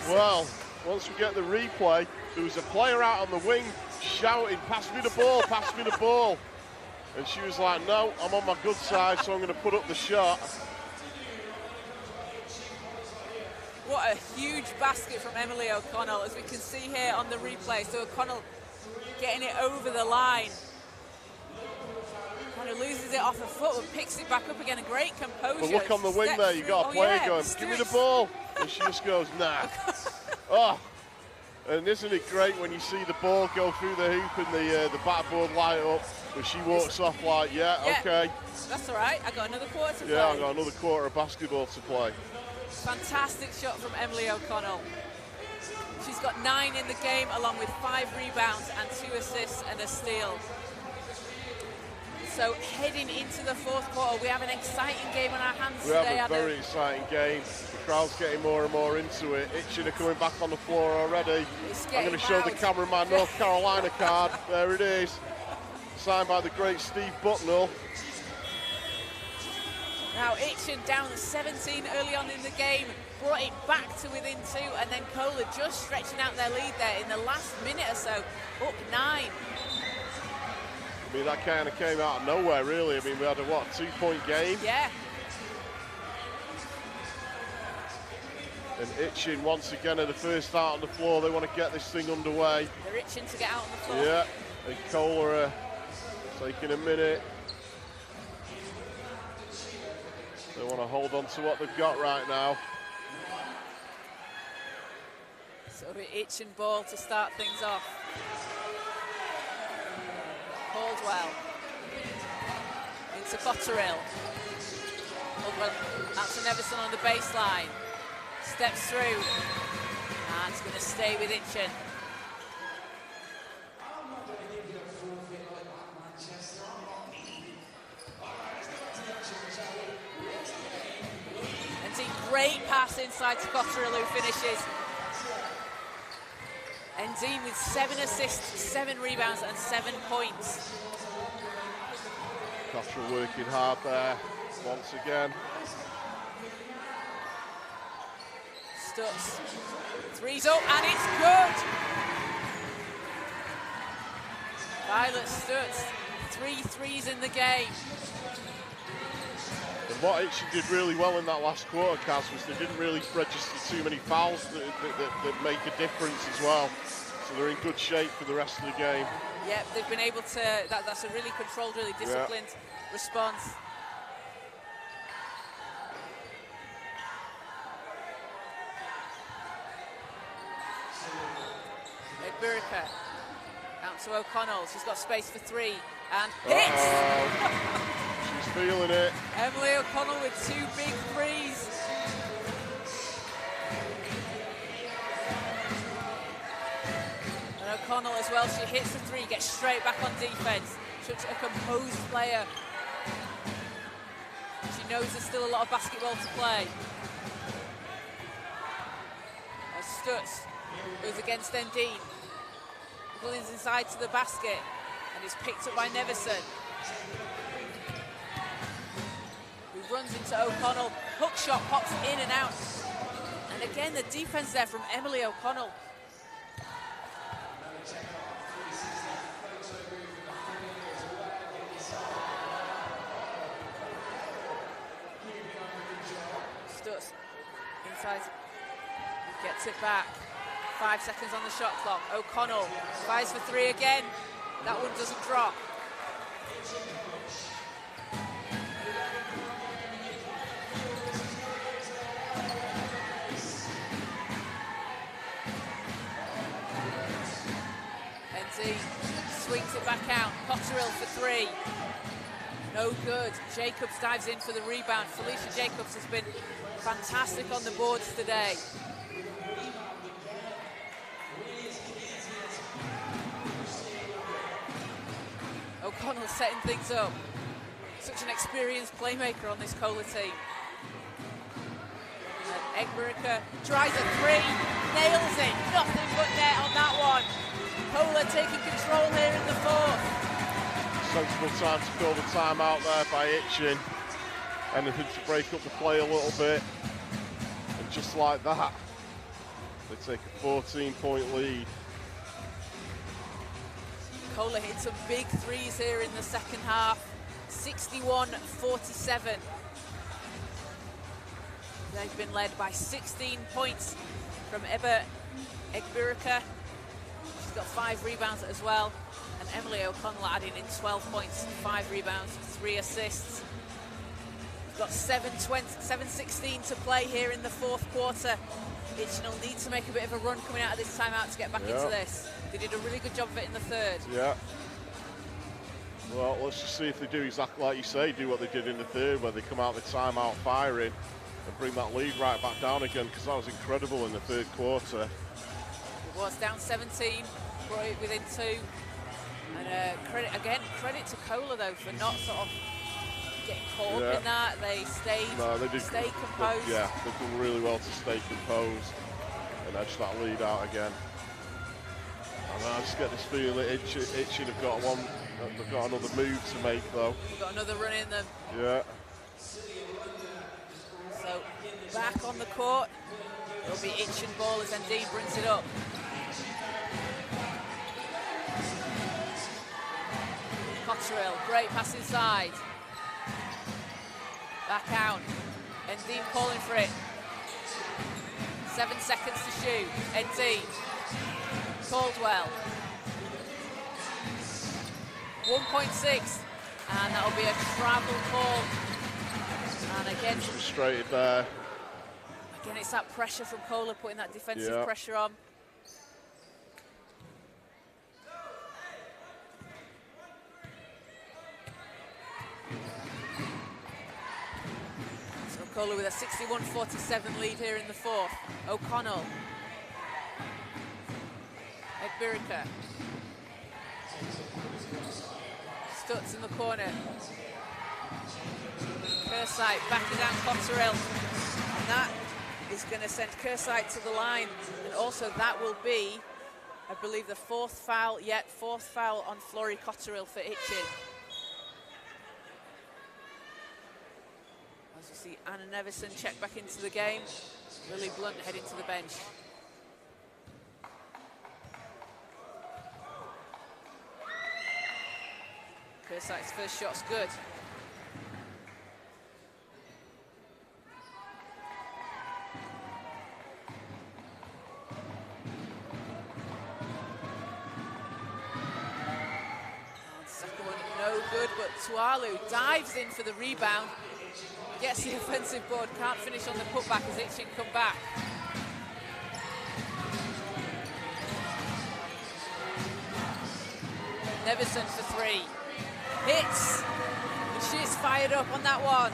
Well, once we get the replay, there was a player out on the wing shouting, pass me the ball, pass me the ball. And she was like, no, I'm on my good side, so I'm going to put up the shot. What a huge basket from Emily O'Connell, as we can see here on the replay. So O'Connell getting it over the line. Kind of loses it off her foot, but picks it back up again. A great composure. But look on the wing there, you got a player going, give me the ball. And she just goes, nah. Oh. And isn't it great when you see the ball go through the hoop and the backboard light up, but she walks off like, yeah, okay. That's all right, I got another quarter to play. Yeah, I got another quarter of basketball to play. Fantastic shot from Emily O'Connell. She's got 9 in the game, along with 5 rebounds and 2 assists and a steal. So heading into the 4th quarter, we have an exciting game on our hands today, We have a Adam. very exciting game. The crowd's getting more and more into it. Itchen are coming back on the floor already. I'm going to show the cameraman North Carolina card. There it is. Signed by the great Steve Bucknell. Now Itchen down 17 early on in the game, brought it back to within 2, and then Kohler just stretching out their lead there in the last minute or so, up 9. I mean, that kind of came out of nowhere, really. I mean, we had a, 2-point game? Yeah. And Itchen, once again, are the first out on the floor. They want to get this thing underway. They're itching to get out on the floor. Yeah, and Kohler taking a minute. They want to hold on to what they've got right now. So Itchen ball to start things off. Caldwell into Cotterill. Caldwell out to Neverson on the baseline. Steps through. And it's going to stay with Itchen. Great pass inside to Cotterill, who finishes. Endine with 7 assists, 7 rebounds and 7 points. Cottrell working hard there once again. Stutz, three's up and it's good. Violet Stutz, 3 threes in the game. And what Itchen did really well in that last quarter, Kaz, was they didn't really register too many fouls that make a difference as well. So they're in good shape for the rest of the game. Yep, they've been able to, that's a really controlled, really disciplined response. Burica out to O'Connell. She's got space for 3 and hits. She's feeling it. Emily O'Connell with 2 big threes. And O'Connell as well. She hits the 3, gets straight back on defense. Such a composed player. She knows there's still a lot of basketball to play. As Stutz goes against Endine. Pulls inside to the basket and is picked up by Neverson, who runs into O'Connell. Hook shot pops in and out. And again, the defense there from Emily O'Connell. Stutz inside, gets it back. 5 seconds on the shot clock. O'Connell fires for 3 again. That one doesn't drop. NZ swings it back out. Cotterill for 3. No good. Jacobs dives in for the rebound. Felicia Jacobs has been fantastic on the boards today. O'Connell setting things up. Such an experienced playmaker on this Kohler team. And Egberica tries a 3, nails it. Nothing but net on that one. Kohler taking control here in the 4th. Sensible time to call the timeout there by Itchen. Anything to break up the play a little bit. And just like that, they take a 14-point lead. Kohler hit some big threes here in the second half. 61-47. They've been led by 16 points from Ebba Egberica. She's got 5 rebounds as well. And Emily O'Connell adding in 12 points, 5 rebounds, 3 assists. We've got 7:16 to play here in the 4th quarter. Itchen will need to make a bit of a run coming out of this timeout to get back into this. They did a really good job of it in the 3rd. Yeah. Well, let's just see if they do exactly like you say, do what they did in the 3rd, where they come out of the timeout firing and bring that lead right back down again, because that was incredible in the 3rd quarter. It was down 17, brought it within 2. And credit to Kohler though for not sort of getting caught up in that. They stayed composed. They've done really well to stay composed and edge that lead out again. And I just get this feeling that Itchen have got they've got another move to make though. They've got another run in them. Yeah. So back on the court, it'll be Itchen ball as Endine brings it up. Cotterill, great pass inside. Back out. Endine calling for it. 7 seconds to shoot. Endine. Caldwell. 1.6. And that'll be a travel call. And again, frustrated there. Again, it's that pressure from Kohler, putting that defensive pressure on. So Kohler with a 61-47 lead here in the 4th. O'Connell. Egberica. Stutz in the corner. Kersite backing down Cotterill. And that is going to send Kersite to the line. And also that will be, I believe, the 4th foul on Florrie Cotterill for Itchen. See Anna Nevison check back into the game. Lily Blunt heading to the bench. Kersight's first shot's good. Second one, no good, but Tualu dives in for the rebound. Gets the offensive board, can't finish on the putback as Itchen come back. Nevison for three. Hits! And she's fired up on that one.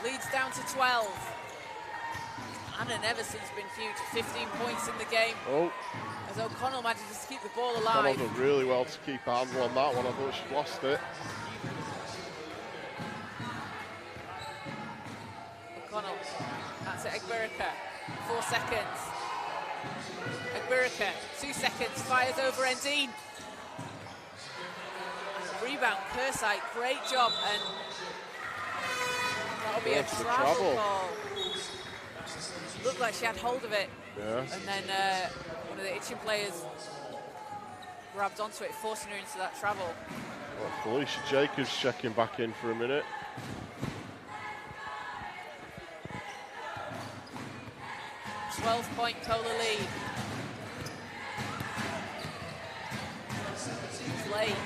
Leads down to 12. Anna Nevison's been huge, 15 points in the game. Oh. As O'Connell manages to keep the ball alive. O'Connell done really well to keep a handle on that one. I thought she'd lost it. O'Connell, that's it, Egbirika, 4 seconds. Egbirika, 2 seconds, fires over Endine. Rebound, Kersight, great job, and that'll be a travel call. Looked like she had hold of it. Yeah. And then one of the Itchen players grabbed onto it, forcing her into that travel. Well, Felicia Jacobs checking back in for a minute. Point Kohler lead. Late.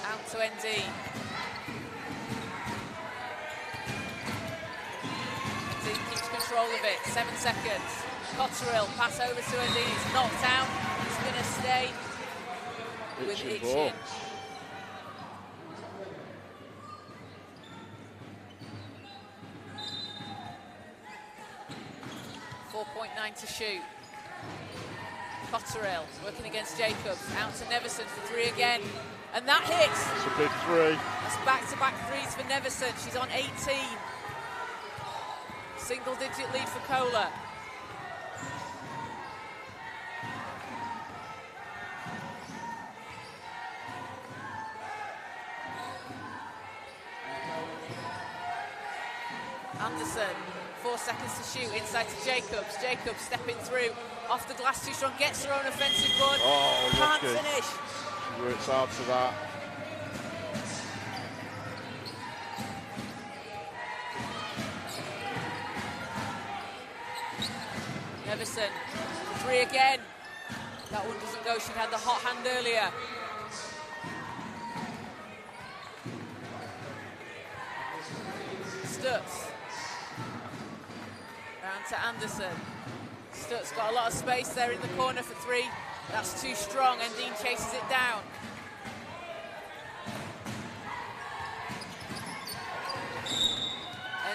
Out to ND. ND keeps control of it. 7 seconds. Cotterill, pass over to ND. It's knocked out. It's going to stay with Itchen. 4.9 to shoot. Cotterill working against Jacobs. Out to Nevison for three again. And that hits. It's a big three. That's back-to-back threes for Nevison. She's on 18. Single-digit lead for Kohler. Anderson, 4 seconds to shoot, inside to Jacobs. Jacobs stepping through, off the glass too strong, gets her own offensive board. Oh, can't lucky. finish. She works hard to that. Nevison, three again. That one doesn't go, she had the hot hand earlier. Stutz. Round to Anderson. Stutz got a lot of space there in the corner for three. That's too strong, and Dean chases it down.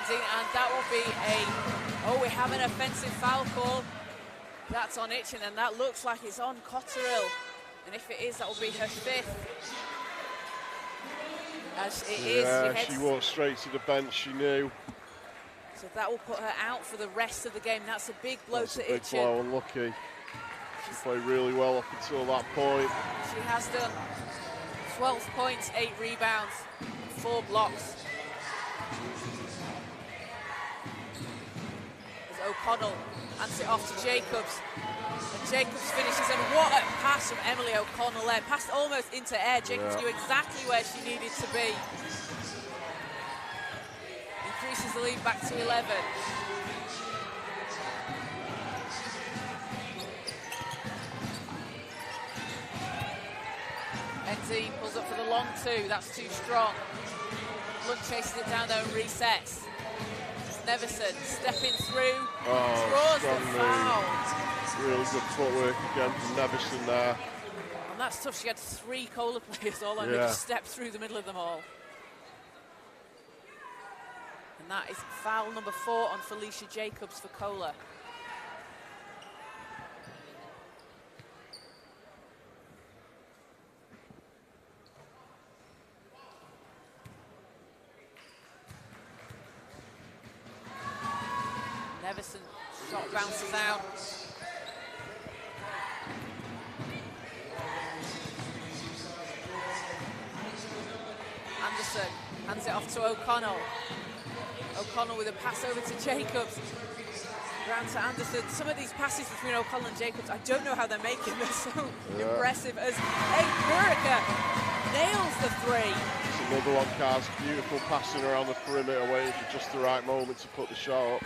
And that will be we have an offensive foul call. That's on Itchen, and that looks like it's on Cotterill. And if it is, that will be her fifth. As it is, she walked straight to the bench, she knew. So that will put her out for the rest of the game. That's a big blow That's to a big Itchen. blow, unlucky. She played really well up until that point. She has done. 12 points, 8 rebounds, 4 blocks. As O'Connell hands it off to Jacobs. And Jacobs finishes, and what a pass from Emily O'Connell there. Passed almost into air. Jacobs knew exactly where she needed to be. Increases the lead back to 11. NZ pulls up for the long two. That's too strong. Blunt chases it down there and resets. Nevison stepping through. Draws the foul. Really good footwork again from Nevison there. And that's tough. She had 3 Kohler players all on her to step through the middle of them all. And that is foul number 4 on Felicia Jacobs for Kohler. Nevison shot bounces out. Anderson hands it off to O'Connell. O'Connell with a pass over to Jacobs. Round to Anderson. Some of these passes between O'Connell and Jacobs, I don't know how they're making. They're so impressive. As America nails the three. It's another one, Kaz. Beautiful passing around the perimeter, waiting for just the right moment to put the shot up.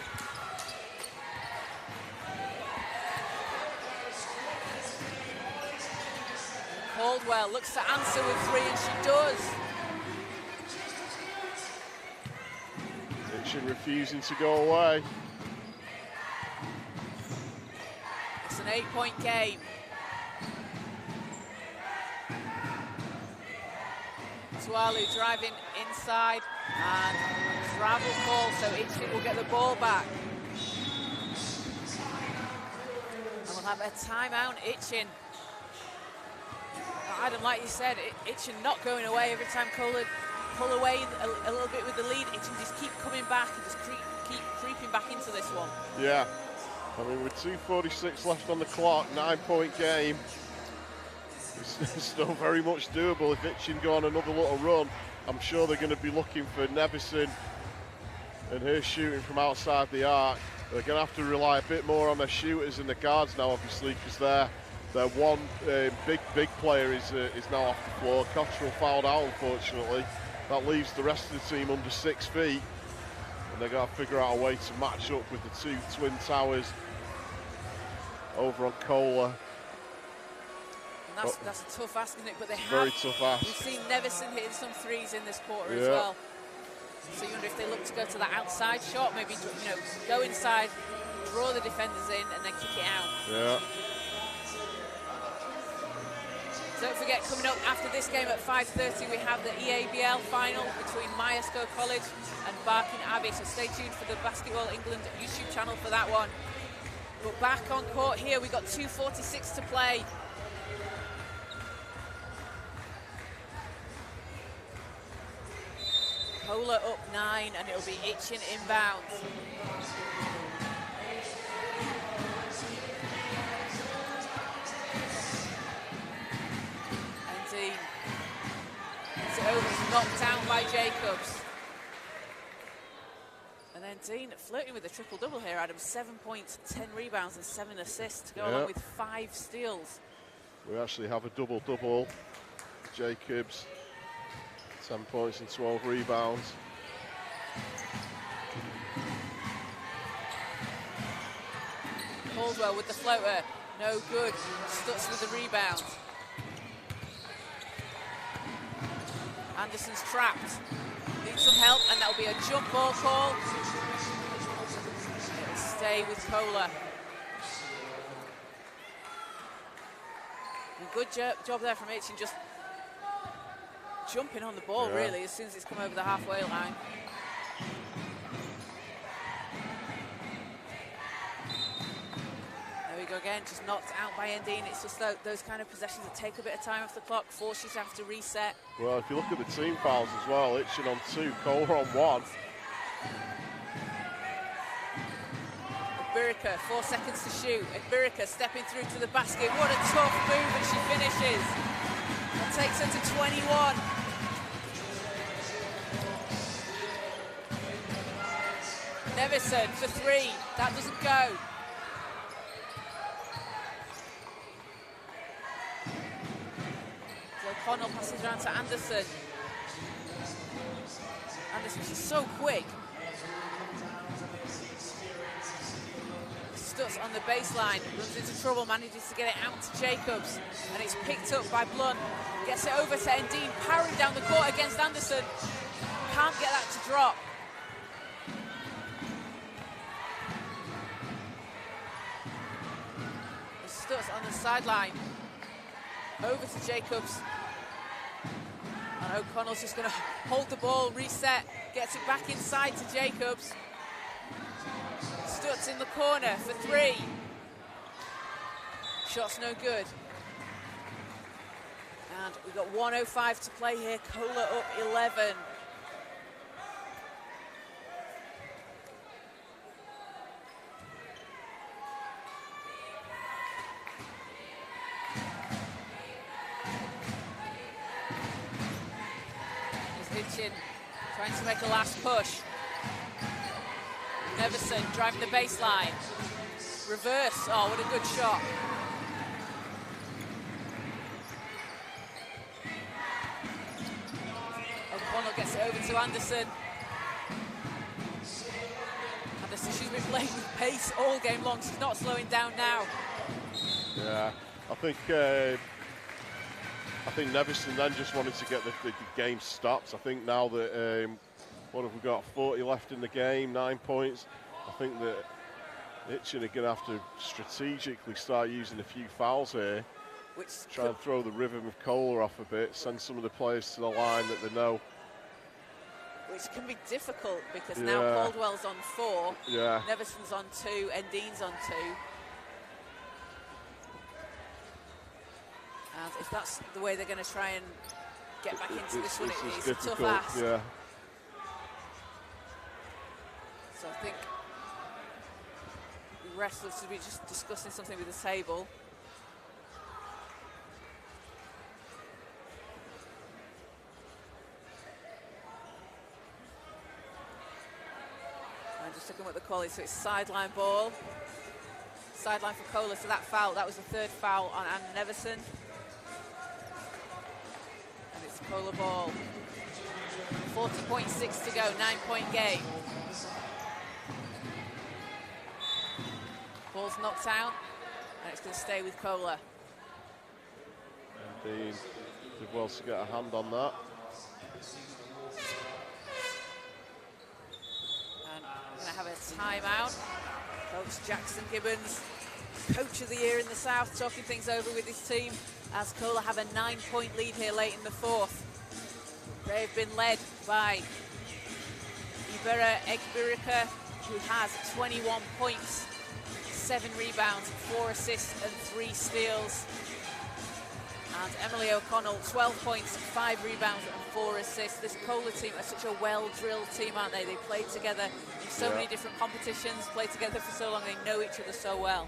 Caldwell looks to answer with three, and she does. Itchen refusing to go away. It's an 8-point game. Tualu driving inside, and travel call, so Itchen will get the ball back. And we'll have a timeout, Itchen. Adam, like you said, Itchen not going away. Every time Kohler pull away a little bit with the lead, Itchen just keep coming back and just keep creeping back into this one. Yeah, I mean, with 2:46 left on the clock, 9-point game, it's still very much doable. If Itchen go on another little run, I'm sure they're going to be looking for Nevison and her shooting from outside the arc. They're going to have to rely a bit more on their shooters and the guards now, obviously, because their one big player is now off the floor. Cottrell fouled out, unfortunately. That leaves the rest of the team under 6 feet. And they've got to figure out a way to match up with the two twin towers over on Kohler. And that's a tough ask, isn't it? But they have. Very tough ask. We've seen Nevison hitting some threes in this quarter as well. So you wonder if they look to go to that outside shot, maybe go inside, draw the defenders in, and then kick it out. Yeah. Don't forget, coming up after this game at 5:30, we have the EABL final between Myerscough College and Barking Abbey. So stay tuned for the Basketball England YouTube channel for that one. But back on court here, we've got 2:46 to play. Kohler up 9, and it'll be Itchen inbound. Over, knocked down by Jacobs. And then Dean flirting with a triple-double here, Adam. 7 points, 10 rebounds and 7 assists to go along with 5 steals. We actually have a double-double. Jacobs, 10 points and 12 rebounds. Caldwell with the floater, no good. Stutz with the rebound. Anderson's trapped. Needs some help, and that'll be a jump ball call. It'll stay with Kohler. A good job there from Itchen, just jumping on the ball, really, as soon as it's come over the halfway line. There we go again, just knocked out by Endine. It's just those kind of possessions that take a bit of time off the clock, force you to have to reset. Well, if you look at the team fouls as well, Itchen on 2, Kohler on 1. Ibirika, 4 seconds to shoot. Ibirika stepping through to the basket. What a tough move, and she finishes. That takes her to 21. Nevison for 3. That doesn't go. O'Connell passes around to Anderson. Anderson, she's so quick. Stutz on the baseline, runs into trouble, manages to get it out to Jacobs, and it's picked up by Blunt. Gets it over to Endine, powering down the court against Anderson. Can't get that to drop. Stutz on the sideline. Over to Jacobs. And O'Connell's just going to hold the ball, reset, gets it back inside to Jacobs. Stutz in the corner for 3. Shot's no good. And we've got 1:05 to play here. Kohler up 11. Itchen trying to make a last push. Neverson driving the baseline. Reverse. Oh, what a good shot. O'Connell gets it over to Anderson. Anderson, she's been playing with pace all game long. She's not slowing down now. Yeah, I think Neverson then just wanted to get the game stopped. I think now that, what have we got, 40 left in the game, 9 points. I think that Itchen are going to have to strategically start using a few fouls here. Try and throw the rhythm of Kohler off a bit, send some of the players to the line that they know. Which can be difficult because now Caldwell's on 4, Neverson's on 2, and Dean's on 2. And if that's the way they're going to try and get back into this one, it's a tough ask. Yeah. So I think the rest looks to be just discussing something with the table. And just looking at the call is, so it's sideline ball. Sideline for Kohler, so that foul, that was the 3rd foul on Anna Neverson. And it's Kohler ball. 40.6 to go, 9-point game. Ball's knocked out, and it's going to stay with Kohler. And Dean did well to get a hand on that. And we're going to have a timeout. Coach Jackson Gibbons, Coach of the Year in the South, talking things over with his team as Kohler have a 9-point lead here late in the 4th. They've been led by Ibera Egbirika, who has 21 points, 7 rebounds, 4 assists and 3 steals. And Emily O'Connell, 12 points, 5 rebounds and 4 assists. This Kohler team are such a well-drilled team, aren't they? They play together in so many different competitions, play together for so long, they know each other so well.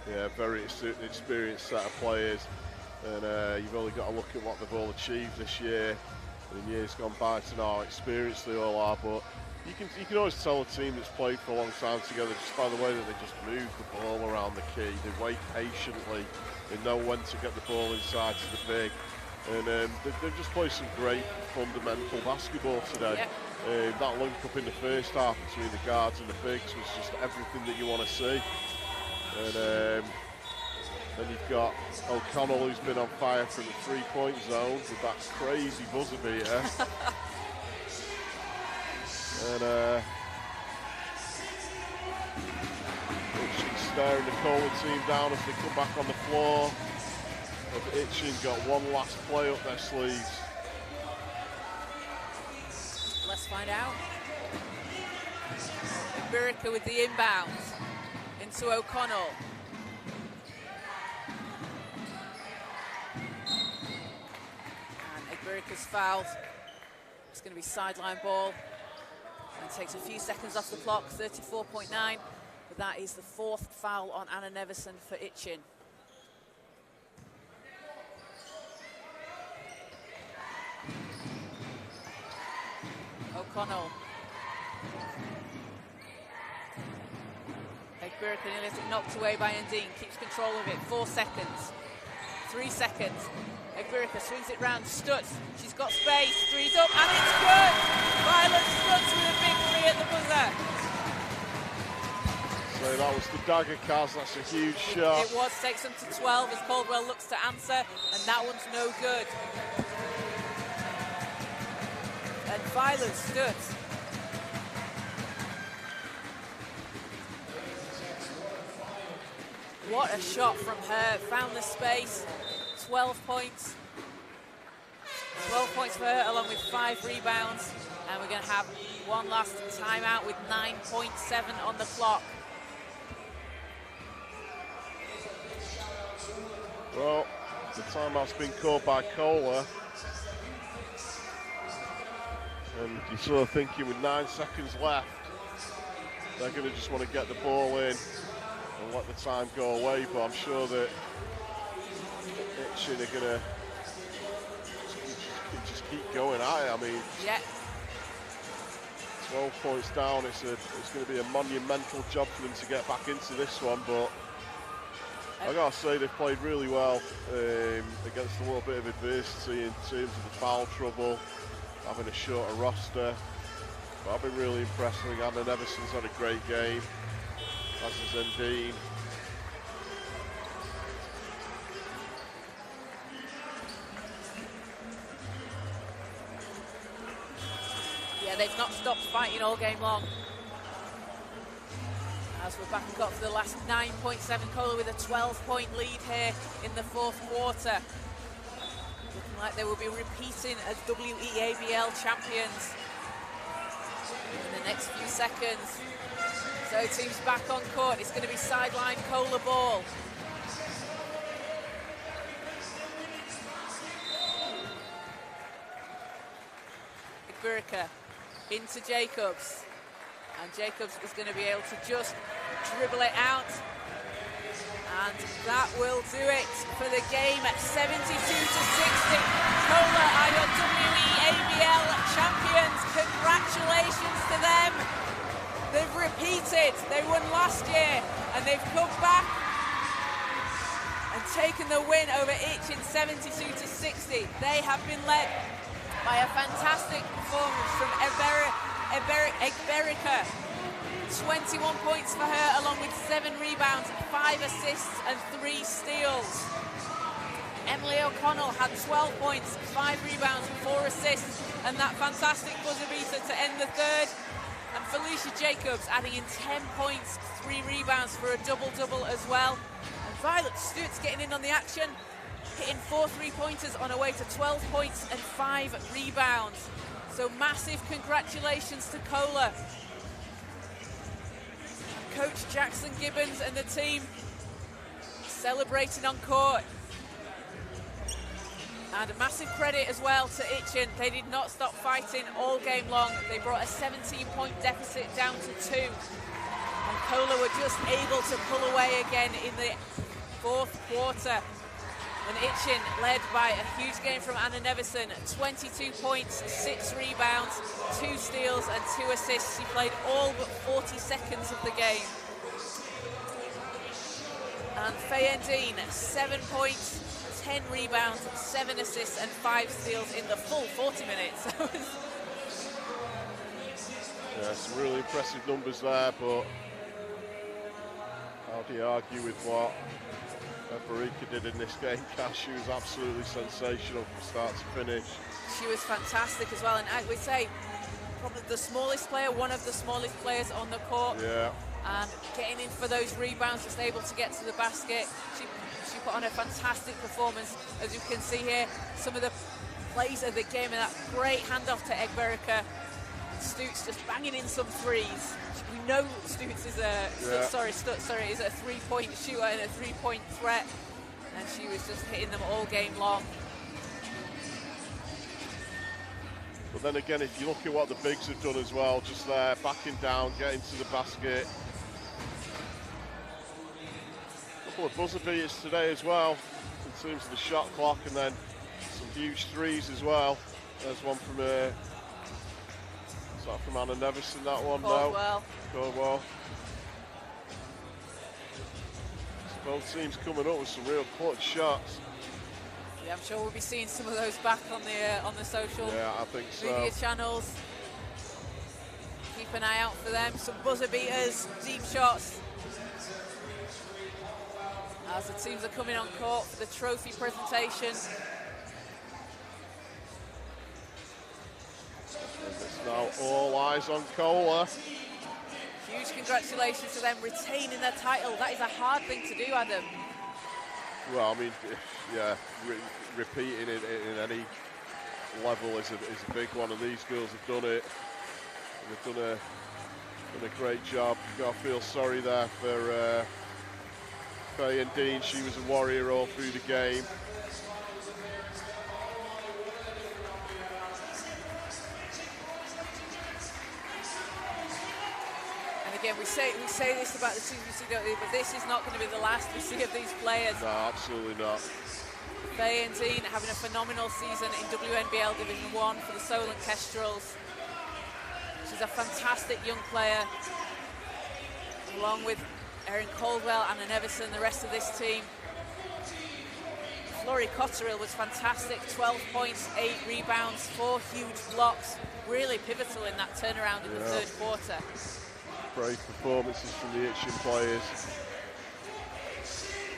Yeah, very experienced set of players. And you've only got to look at what they've all achieved this year and in years gone by to know how experienced they all are. But you can always tell a team that's played for a long time together just by the way that they just move the ball around the key. They wait patiently. They know when to get the ball inside to the big. And they've just played some great fundamental basketball today. Yep. That link up in the first half between the guards and the bigs was just everything that you want to see. And then you've got O'Connell, who's been on fire from the 3-point zone with that crazy buzzer beater. And Itchen staring the Kohler team down as they come back on the floor. But Itchen got one last play up their sleeves. Let's find out. Ibirika with the inbound into O'Connell. And Ibirika's fouled. It's going to be sideline ball. And takes a few seconds off the clock, 34.9. But that is the 4th foul on Anna Neverson for Itchen. O'Connell. Egbirika nearly has it knocked away by Undine, keeps control of it, 4 seconds, 3 seconds. Egbirika swings it round, Stutz, she's got space, 3's up, and it's good! Violet Stutz with a big 3 at the buzzer. So that was the dagger, Kaz, that's a huge shot. It was, takes them to 12 as Caldwell looks to answer, and that one's no good. And Violet Stutz. What a shot from her, found the space, 12 points. 12 points for her along with 5 rebounds. And we're going to have one last timeout with 9.7 on the clock. Well, the timeout's been called by Kohler. And you're sort of thinking with 9 seconds left, they're going to just want to get the ball in and let the time go away, but I'm sure that Itchen are going to just keep going at it. I mean, 12 points down. It's going to be a monumental job for them to get back into this one, but I gotta say they've played really well against a little bit of adversity in terms of the foul trouble, having a shorter roster. But I've been really impressed. I think Anna Neverson's had a great game, as has Endine. Yeah, they've not stopped fighting all game long. As we're back and got for the last 9.7, Kohler with a 12-point lead here in the fourth quarter. Looking like they will be repeating as WEABL champions in the next few seconds. So teams back on court. It's going to be sideline Kohler ball. Igbirika into Jacobs. And Jacobs is going to be able to just dribble it out. And that will do it for the game at 72-60. Kohler are your WEABL champions. Congratulations to them. They've repeated. They won last year and they've come back and taken the win over Itchen 72-60. They have been led by a fantastic performance from Igbirika. 21 points for her, along with 7 rebounds, 5 assists and 3 steals. Emily O'Connell had 12 points, 5 rebounds and 4 assists, and that fantastic buzzer beater to end the third. And Felicia Jacobs adding in 10 points, 3 rebounds for a double-double as well. And Violet Stewart's getting in on the action, hitting 4 3-pointers on her way to 12 points and 5 rebounds. So massive congratulations to Kohler. Coach Jackson Gibbons and the team celebrating on court. And a massive credit as well to Itchen. They did not stop fighting all game long. They brought a 17-point deficit down to 2. And Kohler were just able to pull away again in the fourth quarter. And Itchen led by a huge game from Anna Neverson, 22 points, 6 rebounds, 2 steals and 2 assists. She played all but 40 seconds of the game. And Faye Endine, 7 points, 10 rebounds, 7 assists and 5 steals in the full 40 minutes. Yeah, some really impressive numbers there, but how do you argue with what Igbirika did in this game? She was absolutely sensational from start to finish. She was fantastic as well, and as we say, probably the smallest player, one of the smallest players on the court. Yeah. And getting in for those rebounds, just able to get to the basket. She put on a fantastic performance. As you can see here, some of the plays of the game, and that great handoff to Igbirika. Stutes just banging in some threes. We know Stutes is a is a 3-point shooter and a 3-point threat, and she was just hitting them all game long. But then again, if you look at what the bigs have done as well, just there, backing down, getting to the basket. A couple of buzzer beaters today as well, in terms of the shot clock, and then some huge threes as well. There's one from is that from Anna Neverson, that one? Caldwell. No. Caldwell. So both teams coming up with some real clutch shots. Yeah, I'm sure we'll be seeing some of those back on the social media channels. Keep an eye out for them. Some buzzer beaters, deep shots. As the teams are coming on court for the trophy presentation. It's now all eyes on Kohler. Huge congratulations to them retaining their title. That is a hard thing to do, Adam. Well, I mean, yeah, repeating it in any level is a big one, and these girls have done it. They've done a great job. You've got to feel sorry there for Faye Endine. She was a warrior all through the game. Again, we say this about the teams we see, don't we? But this is not going to be the last we see of these players. No, absolutely not. Faye Endine having a phenomenal season in WNBL Division 1 for the Solent Kestrels. She's a fantastic young player, along with Erin Caldwell, Anna Nevison, the rest of this team. Flori Cotterill was fantastic, 12 points, 8 rebounds, 4 huge blocks, really pivotal in that turnaround in the third quarter. Great performances from the Itchen players.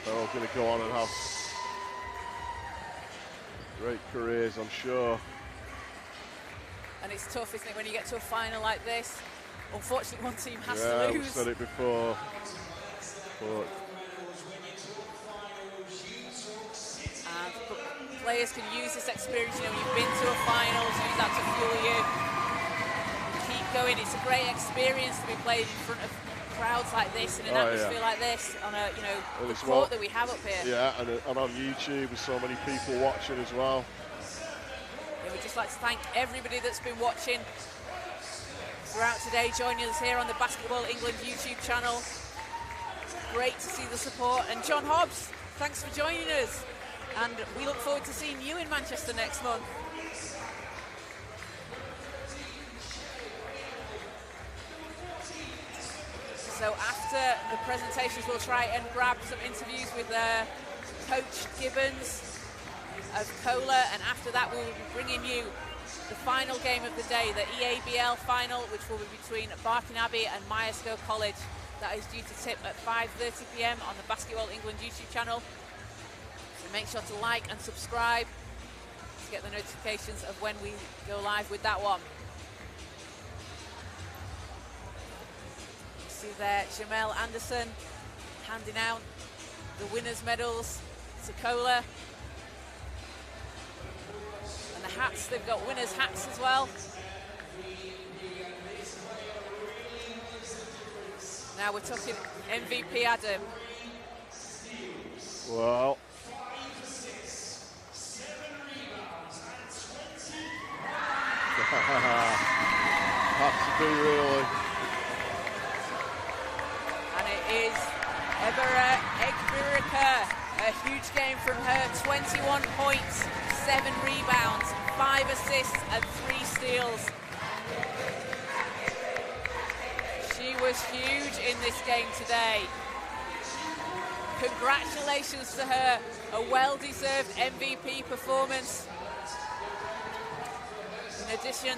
They're all going to go on and have great careers, I'm sure. And it's tough, isn't it, when you get to a final like this? Unfortunately, one team has to lose. We've said it before. But and players can use this experience. You know, you've been to a final, use that to fuel you. Keep going. It's a great experience to be played in front of crowds like this, in an atmosphere like this, on a, you know, the court that we have up here. Yeah, and on YouTube with so many people watching as well. We'd just like to thank everybody that's been watching throughout today, joining us here on the Basketball England YouTube channel. Great to see the support. And John Hobbs, thanks for joining us. And we look forward to seeing you in Manchester next month. So after the presentations, we'll try and grab some interviews with Coach Gibbons of Cola, and after that we will be bringing you the final game of the day, the EABL final, which will be between Barking Abbey and Myerscough College. That is due to tip at 5:30 p.m. on the Basketball England YouTube channel. So make sure to like and subscribe to get the notifications of when we go live with that one. You see there Jamel Anderson handing out the winners' medals to Cola. And the hats, they've got winners' hats as well. Now we're talking MVP, Adam. Well, had to be really. And it is Ebera Egbirika. A huge game from her, 21 points, 7 rebounds, 5 assists and 3 steals. She was huge in this game today. Congratulations to her, a well-deserved MVP performance. In addition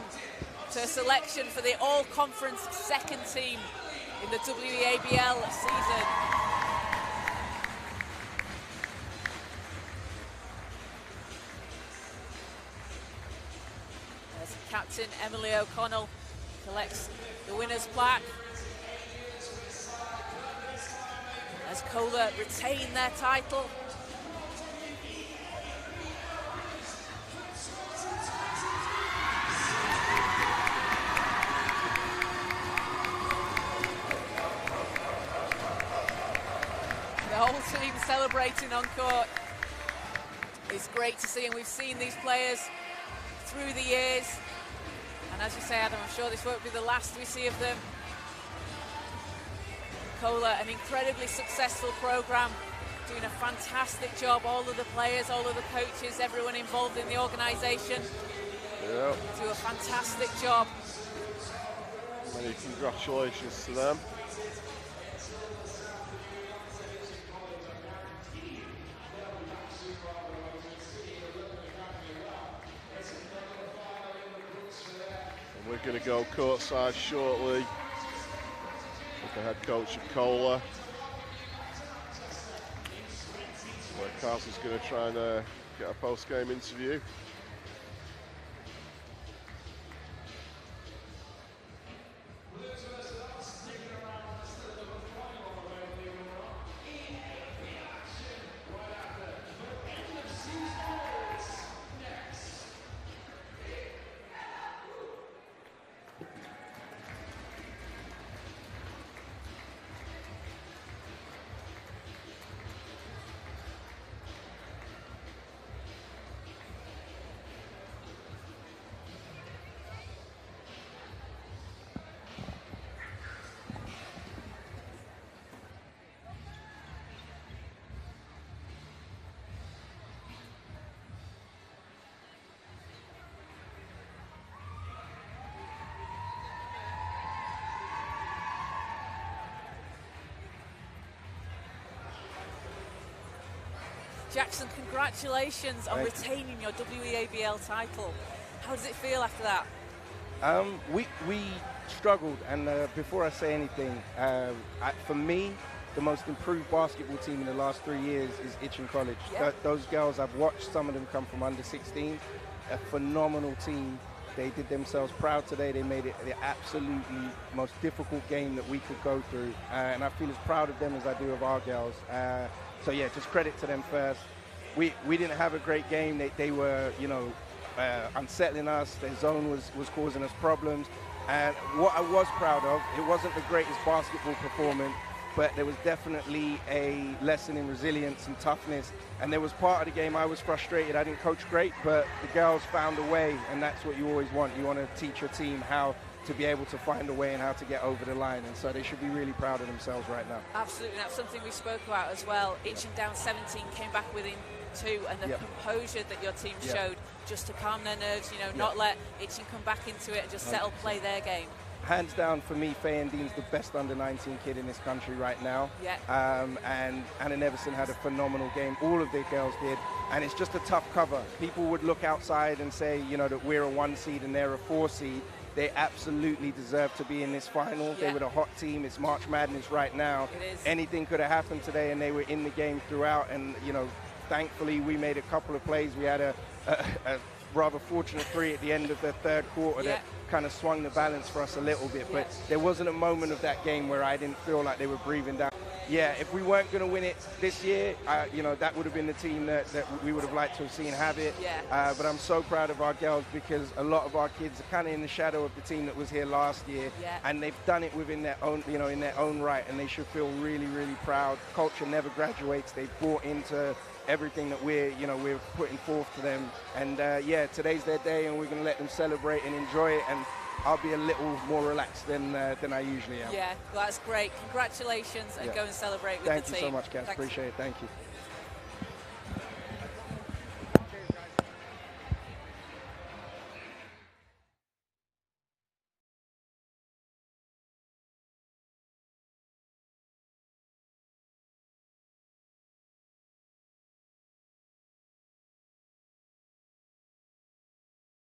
to a selection for the all-conference second team in the WEABL season. As Captain Emily O'Connell collects the winner's plaque. As Cola retain their title. The whole team celebrating on court. It's great to see, and we've seen these players through the years. And as you say, Adam, I'm sure this won't be the last we see of them. Cola, an incredibly successful program, doing a fantastic job. All of the players, all of the coaches, everyone involved in the organisation do a fantastic job. Many congratulations to them. And we're going to go courtside shortly with the head coach of Cola, where Carson's going to try and get a post-game interview. Jackson, congratulations on retaining your WEABL title. How does it feel after that? We struggled, and before I say anything, for me, the most improved basketball team in the last 3 years is Itchen College. Yeah. Those girls, I've watched some of them come from under 16, a phenomenal team. They did themselves proud today. They made it the absolutely most difficult game that we could go through, and I feel as proud of them as I do of our girls. So yeah, just credit to them first. We didn't have a great game. They were, you know, unsettling us. Their zone was causing us problems. And what I was proud of, it wasn't the greatest basketball performance, but there was definitely a lesson in resilience and toughness. And there was part of the game I was frustrated. I didn't coach great, but the girls found a way, and that's what you always want. You want to teach your team how to be able to find a way and how to get over the line. And so they should be really proud of themselves right now. Absolutely, that's something we spoke about as well. Itchen down 17, came back within 2, and the composure that your team showed just to calm their nerves, you know, not let Itchen come back into it and just settle, play their game. Hands down for me, Faye Dean's the best under-19 kid in this country right now. Yeah. And Anna Neverson had a phenomenal game. All of their girls did. And it's just a tough cover. People would look outside and say, you know, that we're a 1 seed and they're a 4 seed. They absolutely deserve to be in this final. They were the hot team. It's March Madness right now. It is. Anything could have happened today, and they were in the game throughout. And, you know, thankfully we made a couple of plays. We had a rather fortunate 3 at the end of the third quarter that kind of swung the balance for us a little bit. But there wasn't a moment of that game where I didn't feel like they were breathing down. Yeah, if we weren't going to win it this year, you know, that would have been the team that we would have liked to have seen have it. But I'm so proud of our girls, because a lot of our kids are kind of in the shadow of the team that was here last year, and they've done it within their own, you know, in their own right, and they should feel really, really proud. Culture never graduates. They've bought into everything that we're putting forth to them, and yeah, today's their day, and we're going to let them celebrate and enjoy it. And I'll be a little more relaxed than I usually am. Yeah, well, that's great. Congratulations, and go and celebrate with the team. Thank you so much, Cass. Appreciate it. Thank you.